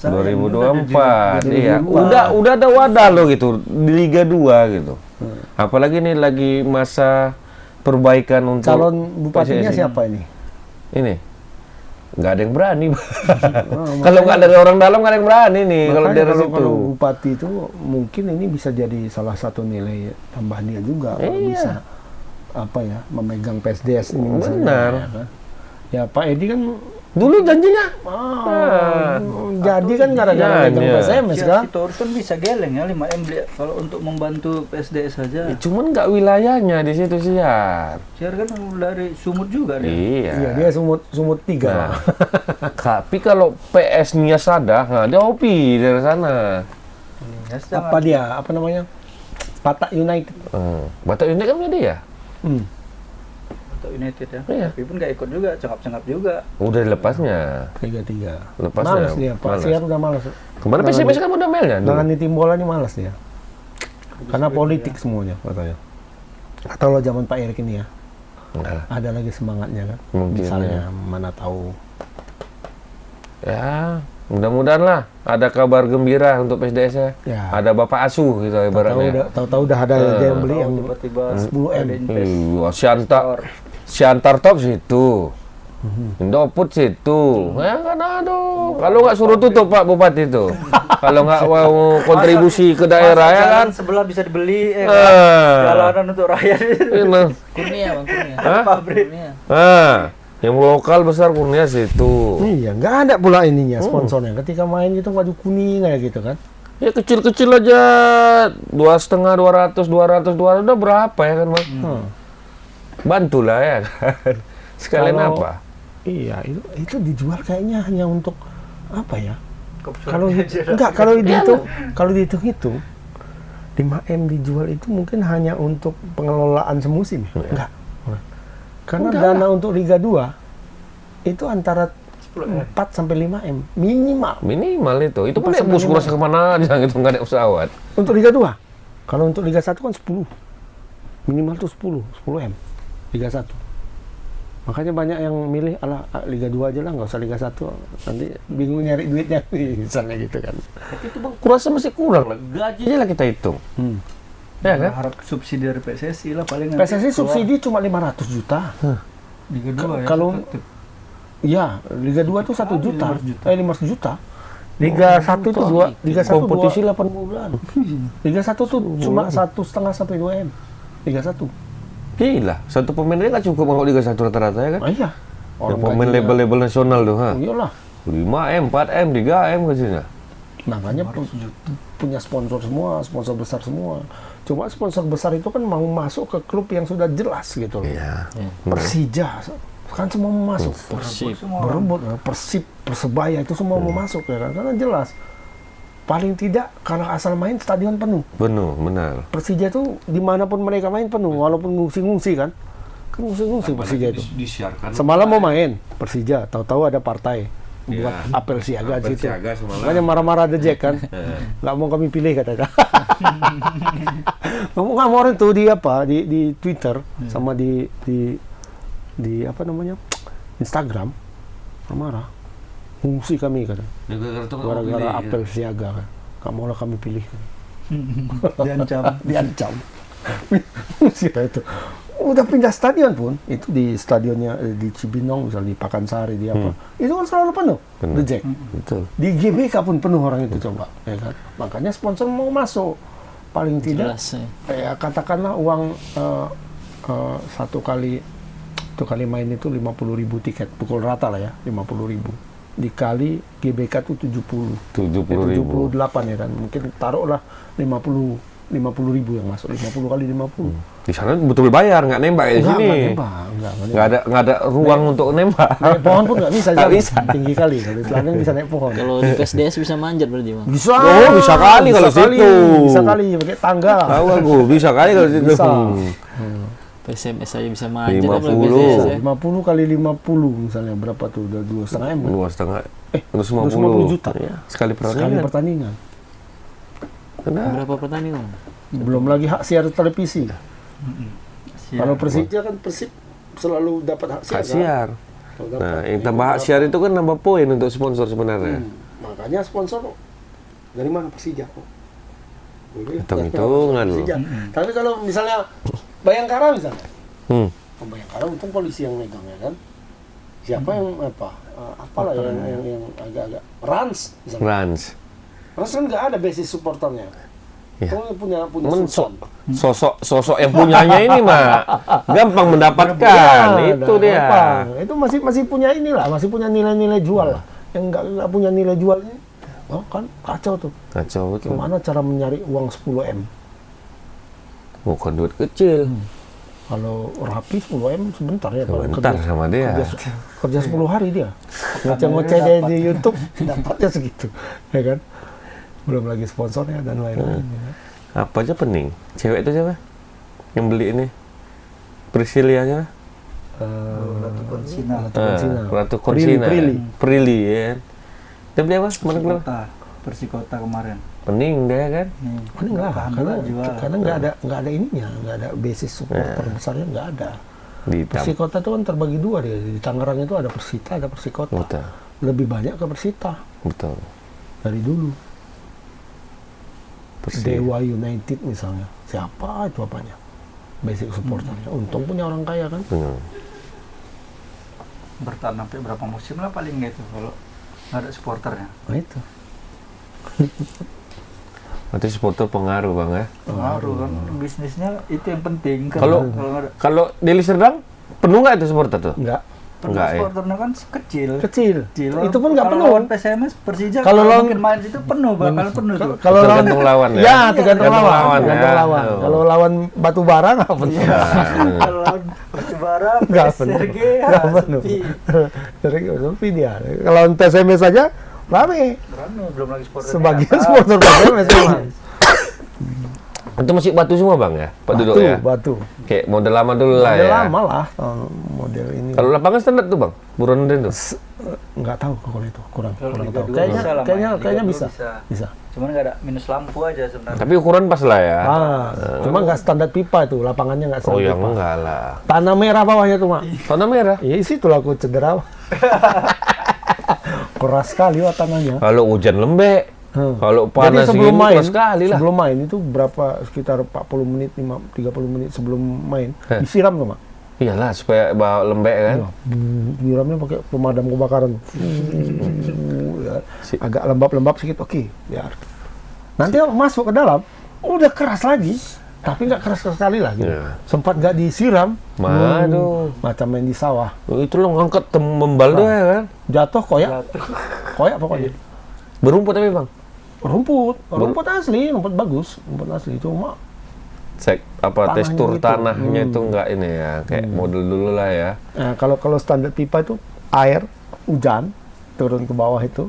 2024. Iya, udah ada wadah loh gitu di Liga 2 gitu. Apalagi ini lagi masa perbaikan untuk Calon bupatinya PSSI. siapa ini? Ini nggak ada yang berani. Kalau nggak dari orang dalam nggak ada yang berani nih. Kalau dari situ. Kalau bupati itu mungkin ini bisa jadi salah satu nilai tambahan dia juga. Kalau bisa memegang PSDS ini. Misalnya, Benar. Ya, kan? Ya Pak Edi kan Dulu janjinya. jadi kan gara-gara megang PSMS kan. Si Torus kan bisa geleng ya 5M kalau untuk membantu PSDS saja. Ya, cuman nggak wilayahnya di situ Siar. Siar kan dari Sumut juga dia. Iya. Iya dia sumut 3 lah. Tapi kalau PS Nias ada, nah dia OP dari sana. Apa dia? Apa namanya? Batak United. Batak United kan punya dia. Untuk United ya. Iya. Tapi pun nggak ikut juga, cengap-cengap juga. Udah dilepasnya. 3-3. Lepasnya. Malas dia, Pak Siar udah malas. Kemarin PSMS kan udah mailnya. Dengan tim bola ini malas dia. Karena politik semuanya katanya. Atau lo zaman Pak Erik ini ya. Enggak lah. Ada lagi semangatnya kan. Mungkin, Misalnya ya. mana tahu. Ya, mudah-mudahan lah ada kabar gembira untuk PSDS ya. Ya. Ada Bapak Asuh gitu ibaratnya. Tahu-tahu udah ada dia yang beli yang Tiba-tiba 10M. Siantar Top situ. Indoput situ. Ya kan aduh. Kalau nggak suruh tutup Pak Bupati itu. Kalau nggak mau kontribusi ke daerah ya kan. Sebelah bisa dibeli Ah. jalanan untuk rakyat. Ini. Kurnia Bang, Kurnia. Pabrik. Kurnia. Yang lokal besar Kurnia situ. Iya, nggak ada pula ininya sponsornya. Ketika main gitu baju kuning kayak gitu kan. Ya kecil-kecil aja 2,5 200 udah berapa ya kan Bang? Bantulah ya kan. Sekalian Kalau- apa? Iya, itu dijual kayaknya hanya untuk apa ya? Kalau kalau dihitung 5M dijual itu mungkin hanya untuk pengelolaan semusim. Enggak. Karena dana untuk Liga 2 itu antara 4 sampai 5M minimal. Minimal itu. Itu pun Pas naik bus sampai kurasa kemana aja gitu, nggak naik pesawat. Untuk Liga 2. Kalau untuk Liga 1 kan 10. Minimal tuh 10M. Liga 1. Makanya banyak yang milih Liga 2 aja lah, nggak usah Liga 1. Nanti bingung nyari duitnya misalnya gitu kan. Tapi itu Bang, kurasa masih kurang lah. Gajinya lah kita hitung. Ya kan? Harap subsidi dari PSSI lah paling. PSSI subsidi cuma 500 juta. Liga 2 ya. Kalau iya, Liga 2 tuh 1 juta. 500 juta. Liga 1 itu 2, Liga 1 kompetisi 8 bulan. Liga 1 tuh cuma 1,5 sampai 2M. Liga 1. Gila, satu pemain dia nggak cukup kalau Liga 1 rata-rata ya kan? Oh iya. Yang pemain label-label nasional tuh, ha? Oh, iyalah. 5M, 4M, 3M gajinya. Makanya punya sponsor semua, sponsor besar semua. Cuma sponsor besar itu kan mau masuk ke klub yang sudah jelas gitu loh. Iya. Persija kan semua mau masuk. Persib. Berebut, Persib, Persebaya itu semua mau masuk ya kan? Karena jelas. Paling tidak kalau asal main stadion penuh. Benar. Persija itu dimanapun mereka main penuh, walaupun ngungsi-ngungsi kan. Kan ngungsi-ngungsi Persija itu. Disiarkan. Semalam mau main Persija, tahu-tahu ada partai buat apel siaga di situ. Makanya marah-marah ada Jack kan. Nggak mau kami pilih katanya. Ngomong orang tuh di Twitter sama di apa namanya? Instagram marah. Fungsi kami kan. Gara-gara Gara-gara apel siaga kan. Kamu lah kami pilih kan. Diancam. Diancam. Fungsi itu. Udah pindah stadion pun, itu di stadionnya di Cibinong, misalnya di Pakansari, di apa, itu kan selalu penuh, The Jack. Betul. Di GBK pun penuh orang itu coba, ya kan. Makanya sponsor mau masuk, paling tidak, Jelas, ya. ya katakanlah uang satu kali main itu 50.000 tiket, pukul rata lah ya, 50.000. Dikali GBK itu 70.000. 78 ya kan, mungkin taruhlah 50.000 yang masuk, 50 kali 50. Di sana betul bayar, nggak nembak di sini. Nggak ada ruang untuk nembak. Naik pohon pun nggak bisa, Nggak Jam. bisa. Tinggi kali, kalau di Selatan bisa naik pohon. Kalau di PSDS bisa manjat berarti bang. Bisa. Oh, bisa kali kalau situ. Bisa kali, pakai tangga. Tahu aku, bisa kali kalau situ. Bisa. PSMS aja bisa manjat. 50. apalagi PSDS ya. 50 kali 50 misalnya, berapa tuh? Udah 2,5 M. 2,5 juta. Ya, sekali Sekali pertandingan. pertandingan. Nah, Berapa pertandingan? Belum lagi hak siar televisi. Siap. Kalau Persija kan Persib selalu dapat hak siar. hak siar. Kalau dapat, Nah, yang itu tambah hak berapa? siar itu kan nambah poin untuk sponsor sebenarnya. Makanya sponsor dari mana Persija? Hitung-hitungan loh. Persija. Tapi kalau misalnya Bayangkara misalnya, Hmm. Bayangkara untung polisi yang megang ya kan. Siapa yang apalah yang agak-agak Rans misalnya. Rans. Rans kan nggak ada basis supporternya. Ya. Punya Men- Sultan. Sosok yang punyanya ini mah gampang mendapatkan. Itu dia. gampang. Itu masih punya inilah, masih punya nilai-nilai jual lah. Yang nggak punya nilai jualnya, oh kan kacau tuh. Kacau betul. Gimana cara mencari uang 10 M? Bukan duit kecil. Kalau rapi 10 M sebentar ya. Kalau Sebentar sama dia. kerja 10 hari dia. Ngoceh-ngoceh dia di YouTube dapatnya segitu, ya kan? Belum lagi sponsornya dan lain-lain. ya. Apa aja pening. Cewek itu siapa? Yang beli ini? Priscilianya? Ratu Konsina. Ratu Konsina. Prilly ya. Dia beli apa? Kemarin keluar? Persikota kemarin. Pening dia kan? Paling enggak, Tahan karena juga jual. karena nggak ada ininya, nggak ada basis supporter besarnya nggak ada. Di Persikota itu kan terbagi dua dia. Di Tangerang itu ada Persita, ada Persikota. Betul. Lebih banyak ke Persita Betul. dari dulu. Persis. Dewa United misalnya, siapa itu apanya? Basic supporternya. Untung punya orang kaya kan. Bertahan sampai berapa musim lah paling gitu kalau nggak ada supporternya. Nah itu. Berarti supporter pengaruh bang ya? Pengaruh kan bisnisnya itu yang penting kan. Kalau- nggak ada Kalau Deli Serdang penuh nggak itu supporter tuh? Enggak. Enggak, ya? supporternya kan kecil. Kecil. Kecil. Itu pun nggak Kalau penuh. lawan PSMS Persija Kalau kalau lawan- mungkin main itu penuh bakal penuh tuh. Kalau Tergantung lawan ya? Ya, tergantung lawan. lawan Tergantung ya. lawan. Oh. Kalau lawan batu bara nggak penuh. Kalau lawan Persibara, Nggak penuh. PSG, Nggak penuh. Jadi sepi dia. Kalau lawan PSMS saja rame. belum lagi supporter. Sebagian supporter PSMS memang. Itu masih batu semua bang ya? Pak duduk ya? Batu. Kayak model lama dulu lah Model ya? lama lah model ini. Kalau lapangan standar tuh bang? Buronan tuh? Nggak tahu kalau itu kurang Kalau kurang Liga tahu. 2 Kayaknya bisa lah, kayaknya main. Liga kayaknya 2 bisa. bisa. Bisa. Cuman nggak ada minus lampu aja sebenarnya. Tapi ukuran pas lah ya? Cuma nggak standar pipa itu, lapangannya nggak Oh standar ya pipa. enggak lah. Tanah merah bawahnya tuh, Mak. Tanah merah? Iya, situ lah aku cedera. Keras sekali wah tanahnya. Kalau hujan lembek. Kalau Jadi panas sebelum gini, main, keras sekali lah. sebelum main itu berapa sekitar 40 menit, 30 menit sebelum main disiram tuh, Mak. Iyalah supaya bawa lembek kan? Iya, nyiramnya pakai pemadam kebakaran. Ya, agak lembab-lembab sedikit, oke, biar. Nanti masuk ke dalam, udah keras lagi, tapi nggak keras sekali lah gitu. Iya. Sempat nggak disiram, Waduh. macam main di sawah. Itu lo ngangkat membal tuh ya kan? Jatuh koyak, koyak pokoknya. Berumput tapi bang? Rumput asli, rumput bagus, rumput asli. Cuma Cek apa Tanahnya tekstur gitu. tanahnya itu enggak ini ya, kayak model dulu lah ya. nah, kalau standar pipa itu air hujan turun ke bawah itu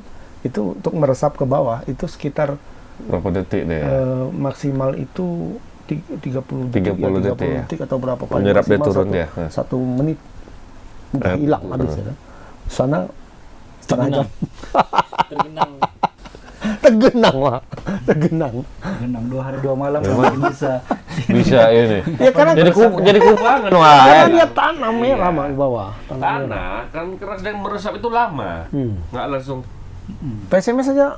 untuk meresap ke bawah itu sekitar Berapa detik deh ya? maksimal itu 30 30 detik ya? detik atau berapa paling Menyerap dia maksimal turun ya? satu menit udah hilang habis ya kan. Sana setengah jam Tergenang. tergenang lah tergenang Genang 2 hari 2 malam nggak mungkin bisa. bisa ini. Ya karena Jadi kubangan wah. karena ya. dia tanah merah Mak, di bawah. Tanah kan keras dan meresap itu lama. Nggak langsung. PSMS saja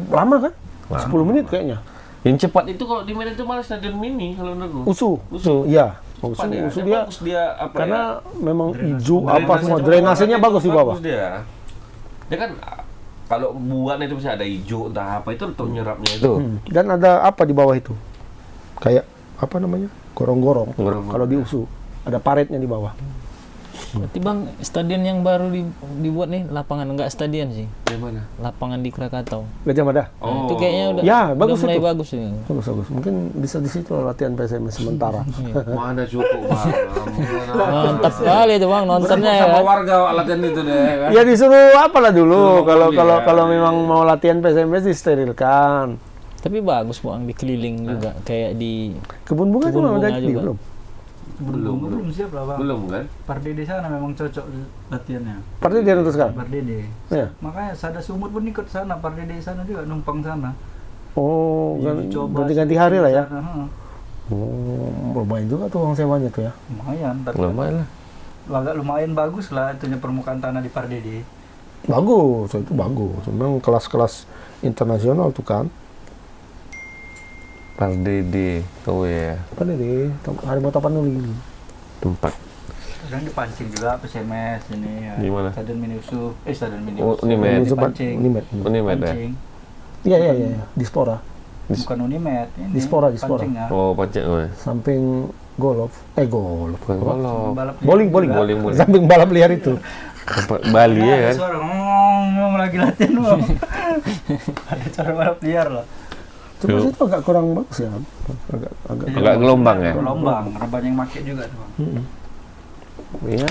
lama kan? 10 menit kayaknya. Yang cepat itu kalau di Medan itu malah stadion mini kalau menurutku. Usu. Iya. Cepat ya. Usu Dan dia bagus dia apa karena ya? memang hijau apa Drainase semua itu drainasenya warnanya bagus di bawah. Bagus dia kan kalau buat itu bisa ada hijau entah apa itu untuk nyerapnya itu. Dan ada apa di bawah itu? Kayak apa namanya? Gorong-gorong. Gorong-gorong. Kalau di Usu ada paretnya di bawah. Berarti Bang, stadion yang baru dibuat nih lapangan enggak stadion sih. Yang mana? Lapangan di Krakatau. Gajah Mada. Nah, itu kayaknya udah Ya, udah bagus mulai itu. bagus ini. Bagus. Mungkin bisa di situ latihan PSMS sementara. Mana cukup bang? Mantap kali itu Bang nontonnya ya. Sama warga latihan itu deh kan. Ya disuruh apalah dulu Dulu kalau ya. memang mau latihan PSMS disterilkan. Tapi bagus Bang dikeliling juga kayak di Kebun bunga itu Kebun memang bunga jadi juga. belum. Belum siap lah Bang. Belum kan? Pardede sana memang cocok latihannya. Partai dia untuk sekarang. Pardede. Ya. Makanya Sada Sumut pun ikut sana, Pardede sana juga numpang sana. Oh, Jadi coba ganti-ganti hari lah ya. sana, Oh, lumayan juga tuh uang sewanya tuh ya. lumayan. Tapi Lumayan lah. agak lumayan bagus lah itunya permukaan tanah di Pardede. Bagus, itu bagus. Memang kelas-kelas internasional tuh kan. Pardede, tahu ya Apa nih? Harimau Tapanuli. tempat. Kadang dipancing juga PSMS ini ya. Di mana? Stadion Mini Usu. Stadion Mini Oh, Usu. Unimed. Dipancing. Unimed. Unimed ya. Pancing. Iya. Dispora. Bukan Unimed. Ini Dispora. pancingnya. Oh pancing, oh. Samping golf. Golf. Bukan golf. Balap Bowling. Bowling. Samping balap liar itu. Tempat Bali ya kan. Suara ngomong lagi latihan Bang. Ada suara balap liar loh. Cuma itu agak kurang bagus ya. Agak gelombang ya. Gelombang, karena banyak yang make juga tuh Bang. Iya.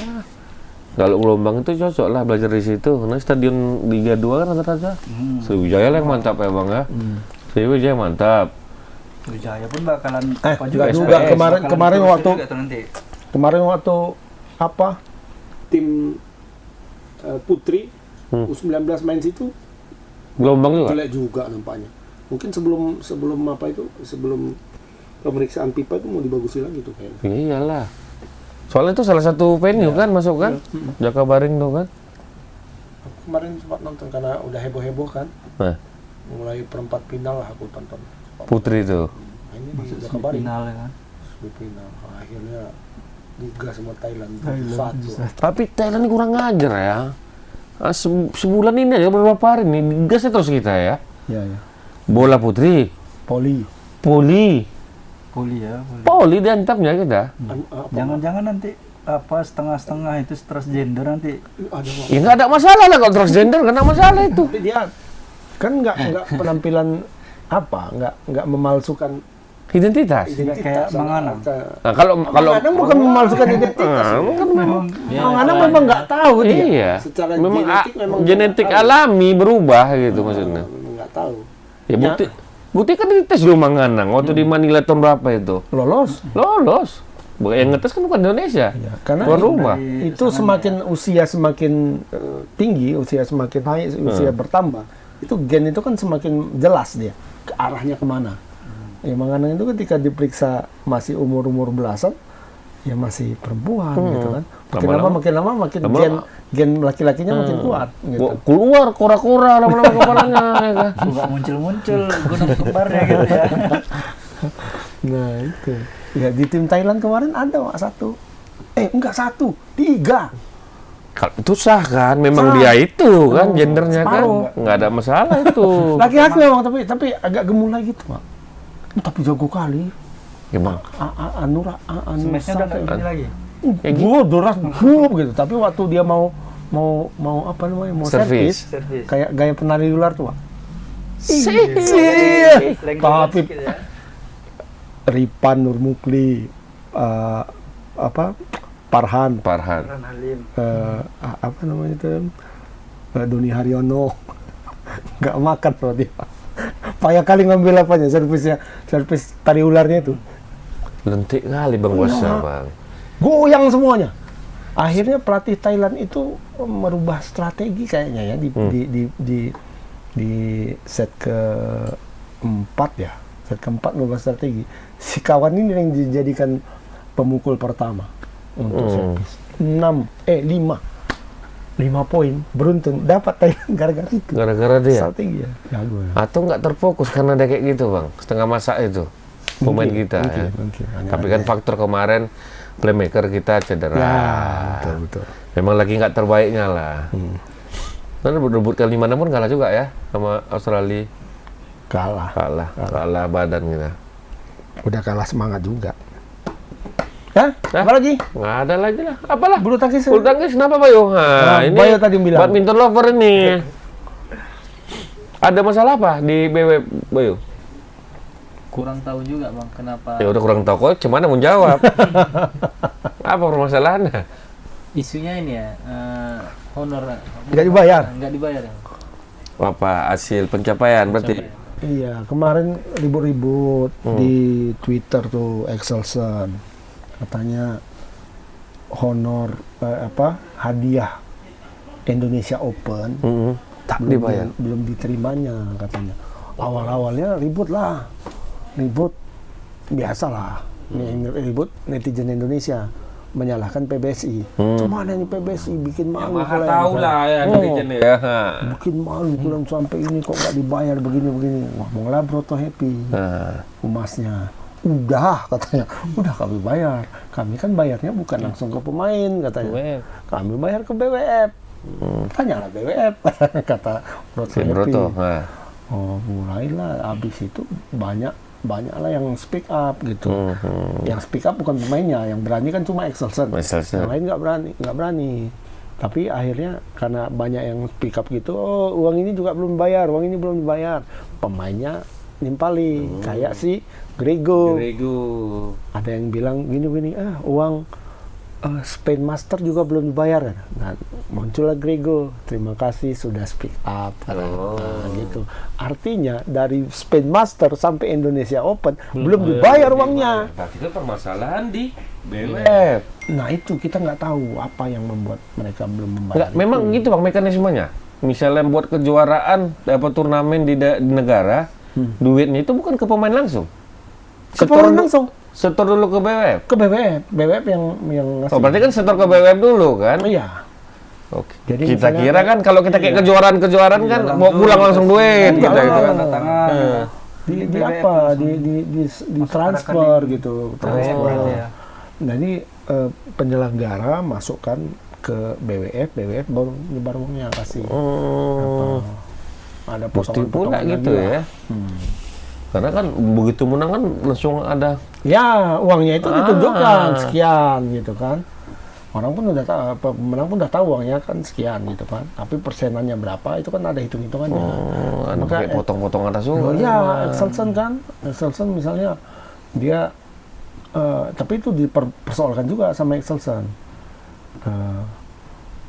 Kalau gelombang itu cocok lah belajar di situ. Karena stadion Liga 2 kan rata-rata. Sriwijaya lah yang mantap ya bang ya. Sriwijaya mantap. Sriwijaya pun bakalan Enggak juga Bakalan kemarin terus waktu juga tuh nanti. apa tim putri U19 main situ Gelombang juga. jelek juga nampaknya. Mungkin sebelum apa itu sebelum pemeriksaan pipa itu mau dibagusin lagi tuh kayaknya. Iyalah. Soalnya itu salah satu venue kan masuk kan. Jakabaring tuh kan. Aku kemarin sempat nonton karena udah heboh-heboh kan. Nah, Mulai perempat final lah aku tonton. Putri itu. Mainnya di Jakabaring. Final ya kan. Di final. Akhirnya digas sama Thailand 1. Tapi Thailand ini kurang ngajar ya. Sebulan ini aja beberapa hari nih digasnya terus kita ya. Ya. Bola putri, Poli. poli ya. diantapnya kita. Jangan-jangan nanti apa setengah-setengah itu transgender nanti. Ada Ya nggak ada masalah lah kalau transgender, nggak ada masalah itu. tapi dia kan nggak penampilan nggak memalsukan Identitas. identitas. kayak Bang Anang. Nah, kalau Anang bukan memalsukan identitas. Memang Anang memang nggak tahu dia. iya. Secara Memang genetik memang genetik nggak tahu. alami berubah gitu maksudnya. Memang nggak tahu. Ya bukti kan dites dulu Manganang waktu di Manila tahun berapa itu. Lolos. Bukan yang ngetes kan bukan Indonesia. Ya, karena Tuan rumah. itu semakin usia semakin tinggi, usia semakin naik, usia bertambah, itu gen itu kan semakin jelas dia ke arahnya kemana. Ya Manganang itu ketika diperiksa masih umur belasan, ya masih perempuan gitu kan. Makin lama makin gen laki-lakinya makin kuat gitu. Keluar kora-kora lama-lama kepalanya ya kan. suka muncul gunung kembarnya gitu ya. Nah itu. Ya di tim Thailand kemarin ada Mak, 1. Enggak 1, 3. Kalau itu sah kan, memang dia itu kan gendernya kan, nggak ada masalah itu. Laki-laki memang tapi agak gemulai gitu Mak. Tapi jago kali. Gimana? Anura Smashnya udah nggak gini lagi. gue doras gitu. Tapi waktu dia mau apa namanya mau servis kayak gaya penari ular tuh Mak. Tapi Ripan Nurmukli Farhan Halim. apa namanya itu Doni Haryono nggak makan loh dia. Payah kali ngambil apanya servis tari ularnya itu. Lentik kali bang bosnya bang. Goyang semuanya. Akhirnya pelatih Thailand itu merubah strategi kayaknya ya di set ke-4 ya. set keempat ngubah strategi. Si kawan ini yang dijadikan pemukul pertama untuk set piece. 5 poin beruntun dapat Thailand gara-gara itu. Gara-gara dia. Strategi ya. Jago ya. Atau nggak terfokus karena ada kayak gitu bang, setengah masa itu pemain kita. Ya. Mungkin. Tapi kan faktor kemarin playmaker kita cedera. Ya, betul. Memang lagi nggak terbaiknya lah. Dan rebut kali mana pun kalah juga ya sama Australia. Kalah badan kita. Udah kalah semangat juga. Hah? Apa lagi? Nggak ada lagi lah. Apalah? Bulu tangkis. Bulu tangkis kenapa Bayu? Nah, ini Bayu tadi bilang. badminton lover ini. Ada masalah apa di BW Bayu? Kurang tahu juga bang kenapa. Ya udah kurang tahu kok, cuman mau jawab. Apa permasalahannya? Isunya ini ya honor Nggak dibayar. nggak dibayar ya. Apa hasil pencapaian berarti? Iya, kemarin ribut-ribut di Twitter tuh Excelsen. Katanya honor hadiah Indonesia Open Tak dibayar. belum diterimanya katanya. Awal-awalnya ribut biasalah. Ribut netizen Indonesia menyalahkan PBSI. Cuman ini PBSI bikin malu. Tahu lah ya netizen ya. Bikin malu bulan sampai ini kok nggak dibayar begini. Ngomonglah Broto Happy. Humasnya. Udah katanya, udah kami bayar. Kami kan bayarnya bukan langsung ke pemain katanya. Kami bayar ke BWF. Tanyalah BWF kata Broto. Oh, mulailah habis itu banyaklah yang speak up gitu. Yang speak up bukan pemainnya, yang berani kan cuma Excelsen. Yang lain nggak berani. Tapi akhirnya karena banyak yang speak up gitu, oh uang ini juga belum dibayar, pemainnya nimpali kayak si Grego. Ada yang bilang gini, uang Spain Master juga belum dibayar. Nah, muncullah Grego, terima kasih sudah speak up. Nah, gitu. Artinya dari Spain Master sampai Indonesia Open belum dibayar uangnya. Berarti itu permasalahan di BWF. Nah itu kita nggak tahu apa yang membuat mereka belum membayar. Memang gitu bang mekanismenya. Misalnya buat kejuaraan dapat turnamen di negara, duitnya itu bukan ke pemain langsung. Setor dulu ke BWF. Ke BWF yang ngasih. Oh berarti kan setor ke BWF dulu kan? Iya. Oke. Jadi Kita misalnya kira kan kalau kita kayak kejuaraan kan mau pulang langsung duit Enggak kita gitu kan. tanda tangan. Di apa? Di transfer gitu. Transfer. Ya. Nah ini penyelenggara masukkan ke BWF baru nyebar uangnya kasih. Ada Mesti pula potongan-potongan gitu lagi lah. ya. Karena kan begitu menang kan langsung ada. Ya uangnya itu ditunjukkan sekian gitu kan. Orang pun udah tahu, pemenang pun udah tahu uangnya kan sekian gitu kan. Tapi persenannya berapa itu kan ada hitung-hitungannya. Ada kayak potong-potong atas juga. Ya Excelsen kan, Excelsen misalnya dia tapi itu dipersoalkan juga sama Excelsen.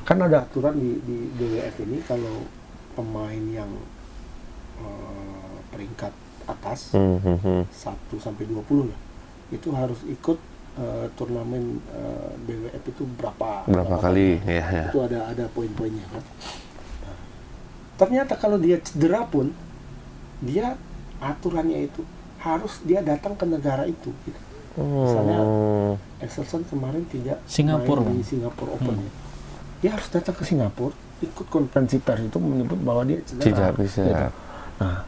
Kan ada aturan di BWF ini kalau pemain yang peringkat atas 1 sampai 20 ya, itu harus ikut turnamen BWF itu berapa kali ya. Itu ada poin-poinnya kan. Nah, ternyata kalau dia cedera pun dia aturannya itu harus dia datang ke negara itu gitu. Misalnya Excelsen kemarin tidak Singapura main di Singapura Open ya. Dia harus datang ke Singapura, ikut konferensi pers itu menyebut bahwa dia cedera. Tidak bisa. Gitu. Nah,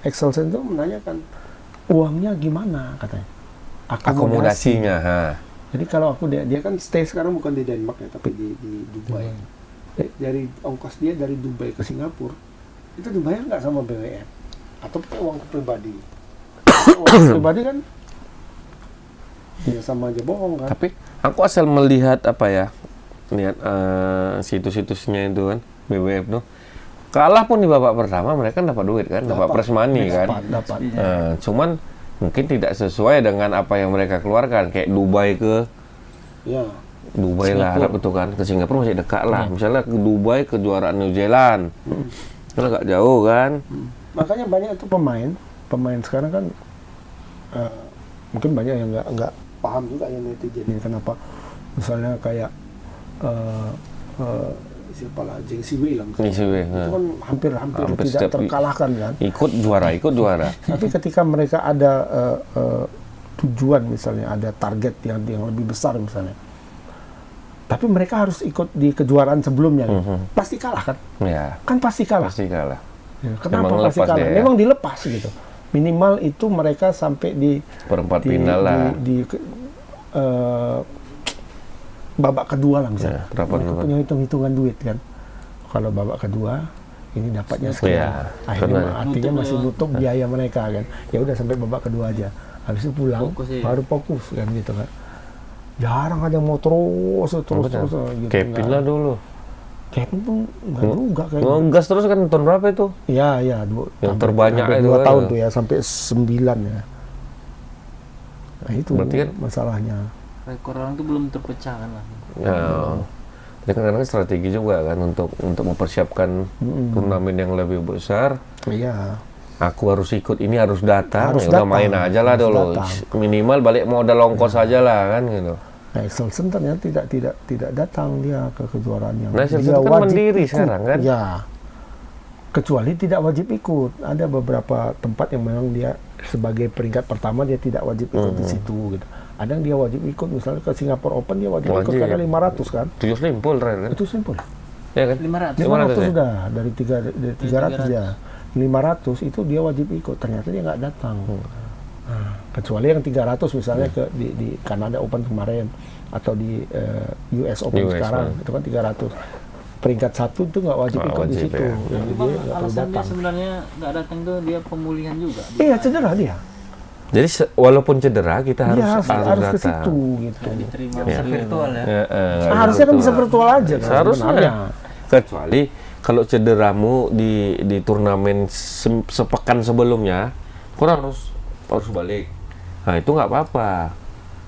Excelsen itu menanyakan uangnya gimana katanya. Akomodasinya. Jadi kalau aku dia kan stay sekarang bukan di Denmark ya, tapi di Dubai. Dari ongkos dia dari Dubai ke Singapura itu dibayar nggak sama BWF atau pakai uang pribadi? Uang pribadi kan ya sama aja bohong kan. Tapi aku asal melihat lihat situs-situsnya itu kan BWF tuh. Kalah pun di babak pertama mereka dapat duit kan, dapat prize money kan. Dapat. Cuman mungkin tidak sesuai dengan apa yang mereka keluarkan, kayak Dubai lah, harap itu kan, ke Singapura masih dekat lah. Misalnya ke Dubai kejuaraan New Zealand, kan agak jauh kan. Makanya banyak itu pemain sekarang kan mungkin banyak yang nggak paham juga yang netizen ini kenapa. Misalnya kayak siapa lah, Jeng Siwei lah misalnya. Siwei, Itu kan hampir tidak setiap terkalahkan kan. ikut juara. Tapi ketika mereka ada tujuan misalnya, ada target yang lebih besar misalnya, tapi mereka harus ikut di kejuaraan sebelumnya, pasti kalah kan? Ya, Kan pasti kalah. pasti kalah. Ya, kenapa Memang pasti lepas kalah? dia, ya? Memang dilepas gitu. Minimal itu mereka sampai di Perempat final lah. Babak kedua lah misalnya. Ya, berapa Mereka dulu? punya hitung-hitungan duit kan. Kalau babak kedua ini dapatnya sekian. Ya, Akhirnya benar. artinya masih nutup biaya mereka kan. Ya udah sampai babak kedua aja. Habis itu pulang Fokus, ya. baru fokus kan gitu kan. Jarang ada yang mau terus gitu. Kevin lah dulu. Kevin pun enggak juga kayaknya. Ngegas terus kan tahun berapa itu? Iya, Yang terbanyak itu 2 kan. tahun tuh ya, sampai 9 ya. Nah itu Berarti kan- masalahnya. Rekor orang tuh belum terpecahkan lah. Ya. Jadi kadang-kadang strategi juga kan untuk mempersiapkan turnamen yang lebih besar. Iya. Aku harus ikut ini, harus datang. Harus Ya udah datang. main aja lah Harus dulu. datang. Minimal balik modal ongkos aja lah kan gitu. Nah, Excelsen ternyata tidak datang dia ke kejuaraan yang Nah, Excelsen dia kan wajib mandiri ikut. sekarang kan? Ya. Kecuali tidak wajib ikut. Ada beberapa tempat yang memang dia sebagai peringkat pertama dia tidak wajib ikut di situ gitu. Ada yang dia wajib ikut, misalnya ke Singapore Open dia wajib ikut karena 500 kan. 7 limpul terakhir kan? Itu simpel. Ya kan? 500. 500 ya? sudah dari 300 ya. 500 itu dia wajib ikut, ternyata dia nggak datang. Nah, kecuali yang 300 misalnya di Kanada Open kemarin atau di US Open US, sekarang itu kan 300. Peringkat 1 itu nggak wajib Nggak ikut di wajib, situ. ya. Jadi dia nggak perlu Alasan dia datang. sebenarnya nggak datang tuh dia pemulihan juga. Iya, cedera dia. Jadi walaupun cedera kita Dia harus harus ke datang. situ gitu. Diterima Bisa virtual ya. Nah, harusnya kan bisa virtual aja kan Seharusnya. sebenarnya. Kecuali kalau cederamu di turnamen sepekan sebelumnya, kurang harus balik. Nah itu nggak apa-apa.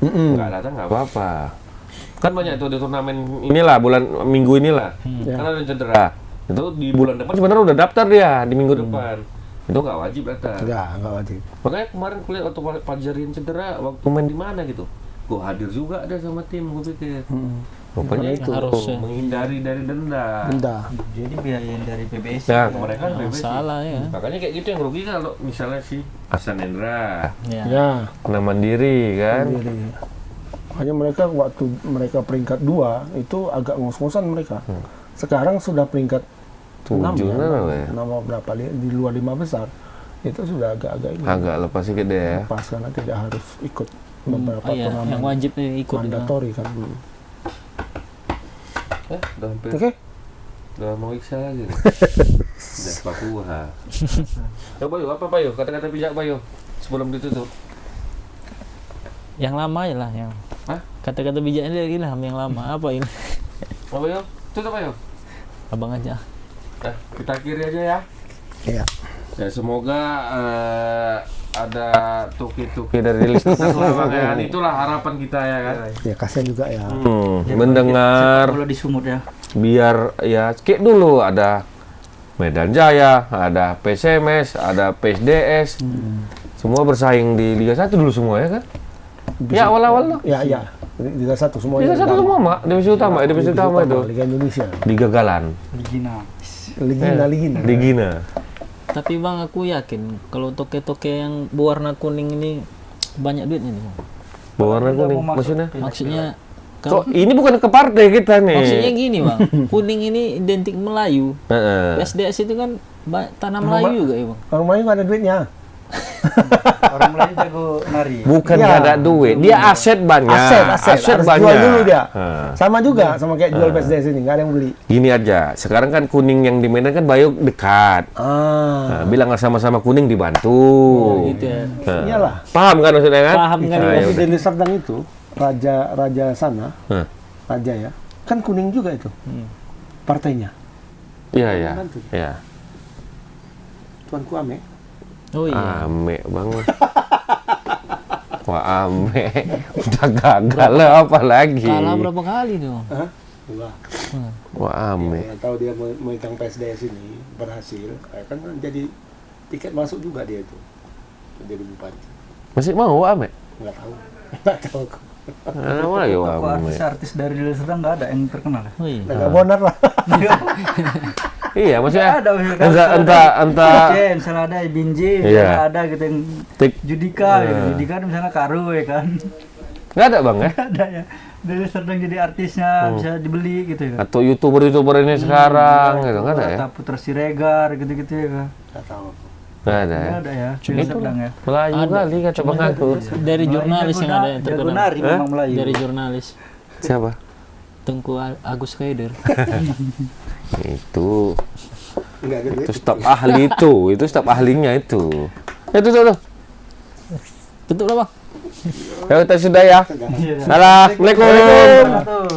Nggak datang nggak apa-apa. Kan banyak tuh di turnamen inilah minggu inilah. Kan ada yang cedera. Itu di bulan depan sebenarnya udah daftar dia di minggu depan. Itu nggak wajib datang. Nggak wajib. Makanya kemarin kulihat waktu Pajarin cedera waktu main di mana gitu. Gue hadir juga ada sama tim, gue pikir. Rupanya itu harusnya. menghindari dari denda. Denda. Jadi biayain dari PBS. Nah, mereka Salah ya. makanya kayak gitu yang rugi kalau misalnya si Hasan Hendra Ya. Ya. kena mandiri kan. Sendiri. Makanya mereka waktu mereka peringkat 2 itu agak ngos-ngosan mereka. Sekarang sudah peringkat 6 Tujuh ya. Nama berapa di luar 5 besar. Itu sudah agak-agak ini. Agak lepas sedikit deh ya. Pas karena tidak harus ikut beberapa Iya, turnamen yang wajib ikut itu. mandatori kan. Udah hampir. Oke. Udah mau iksa lagi nih. Udah Papua. Ya Bayu, apa Bayu? Kata-kata bijak Bayu sebelum ditutup. Yang lama ya lah yang. Hah? Kata-kata bijaknya dari Ilham yang lama. Apa ini? Apa Bayu? Tutup Bayu. Abang aja. Nah, kita akhiri aja ya. Iya. Ya semoga ada tuki-tuki dari listener lah makanya itulah harapan kita ya kan. Ya kasihan juga ya. Mendengar Kalau di sumut ya. biar ya kayak dulu ada Medan Jaya, ada PSMS, ada PSDS. Semua bersaing di Liga 1 dulu semua ya kan? Ya awal-awal tuh. Ya, ya. Liga 1 semuanya. Liga 1 semua, Mak. Divisi utama, divisi utama itu. Liga Indonesia. Liga Galan. Ligina. Ligina. Ligina. Tapi Bang aku yakin kalau toke-toke yang berwarna kuning ini banyak duitnya nih. Bang. Berwarna Udah kuning mau masuk maksudnya? Maksudnya Kok ini bukan ke partai kita nih. maksudnya gini Bang, kuning ini identik Melayu. Heeh. SDS itu kan tanah Melayu juga ya Bang. Orang Melayu nggak ada duitnya. Orang Melayu jago nari. Bukan Ya. nggak ada duit, dia aset banyak. Aset harus banyak. jual dulu dia. Heeh. Sama juga sama kayak jual PSDS ini, nggak ada yang beli. Gini aja, sekarang kan kuning yang di Medan kan Bayu dekat. Nah, bilang sama-sama kuning dibantu. Gitu ya. Nah, Iyalah. Paham kan maksudnya kan? Paham kan, Nah, ya ya Tapi udah. Deli Serdang itu raja sana, Hah. raja ya, kan kuning juga itu partainya. Iya, iya. Bantu. Iya. Tuanku Ame. Oh iya. Ame banget. Wah, ame. Udah gagal lah apa lagi? Kalah berapa kali tuh? Hah? Dua. Wah, ame. Ya, tahu dia memegang PSDS ini berhasil, kan jadi tiket masuk juga dia itu. Jadi bupati. Masih mau ame? Nggak tahu. Nggak tahu. Nama lagi Kok Wam. artis-artis dari Deli Serdang nggak ada yang terkenal ya? Wih. Nggak bonar lah. Iya, maksudnya Nggak ada, maksudnya. entah Aceh, misalnya ada Binji, Iya. misalnya ada gitu yang Tik- Judika, gitu. Judika misalnya Karu ya kan. nggak ada bang ya? Nggak ada ya. Deli Serdang jadi artisnya bisa dibeli gitu ya. Atau youtuber ini sekarang gitu nggak ada ya? Atau Putra Siregar gitu-gitu ya kan. Nggak tahu. Nggak ada ya? Nggak ada ya. Deli Serdang ya. Melayu kali kata bang Agus. Dari jurnalis yang ada yang Jago terkenal. nari memang Melayu. Dari jurnalis. Siapa? Tengku Agus Kaider. Itu Nggak gede. itu staf ahli itu staf ahlinya itu. Itu tuh. Tutup lah bang. Ya kita sudah ya. Iya. Assalamualaikum. Assalamualaikum.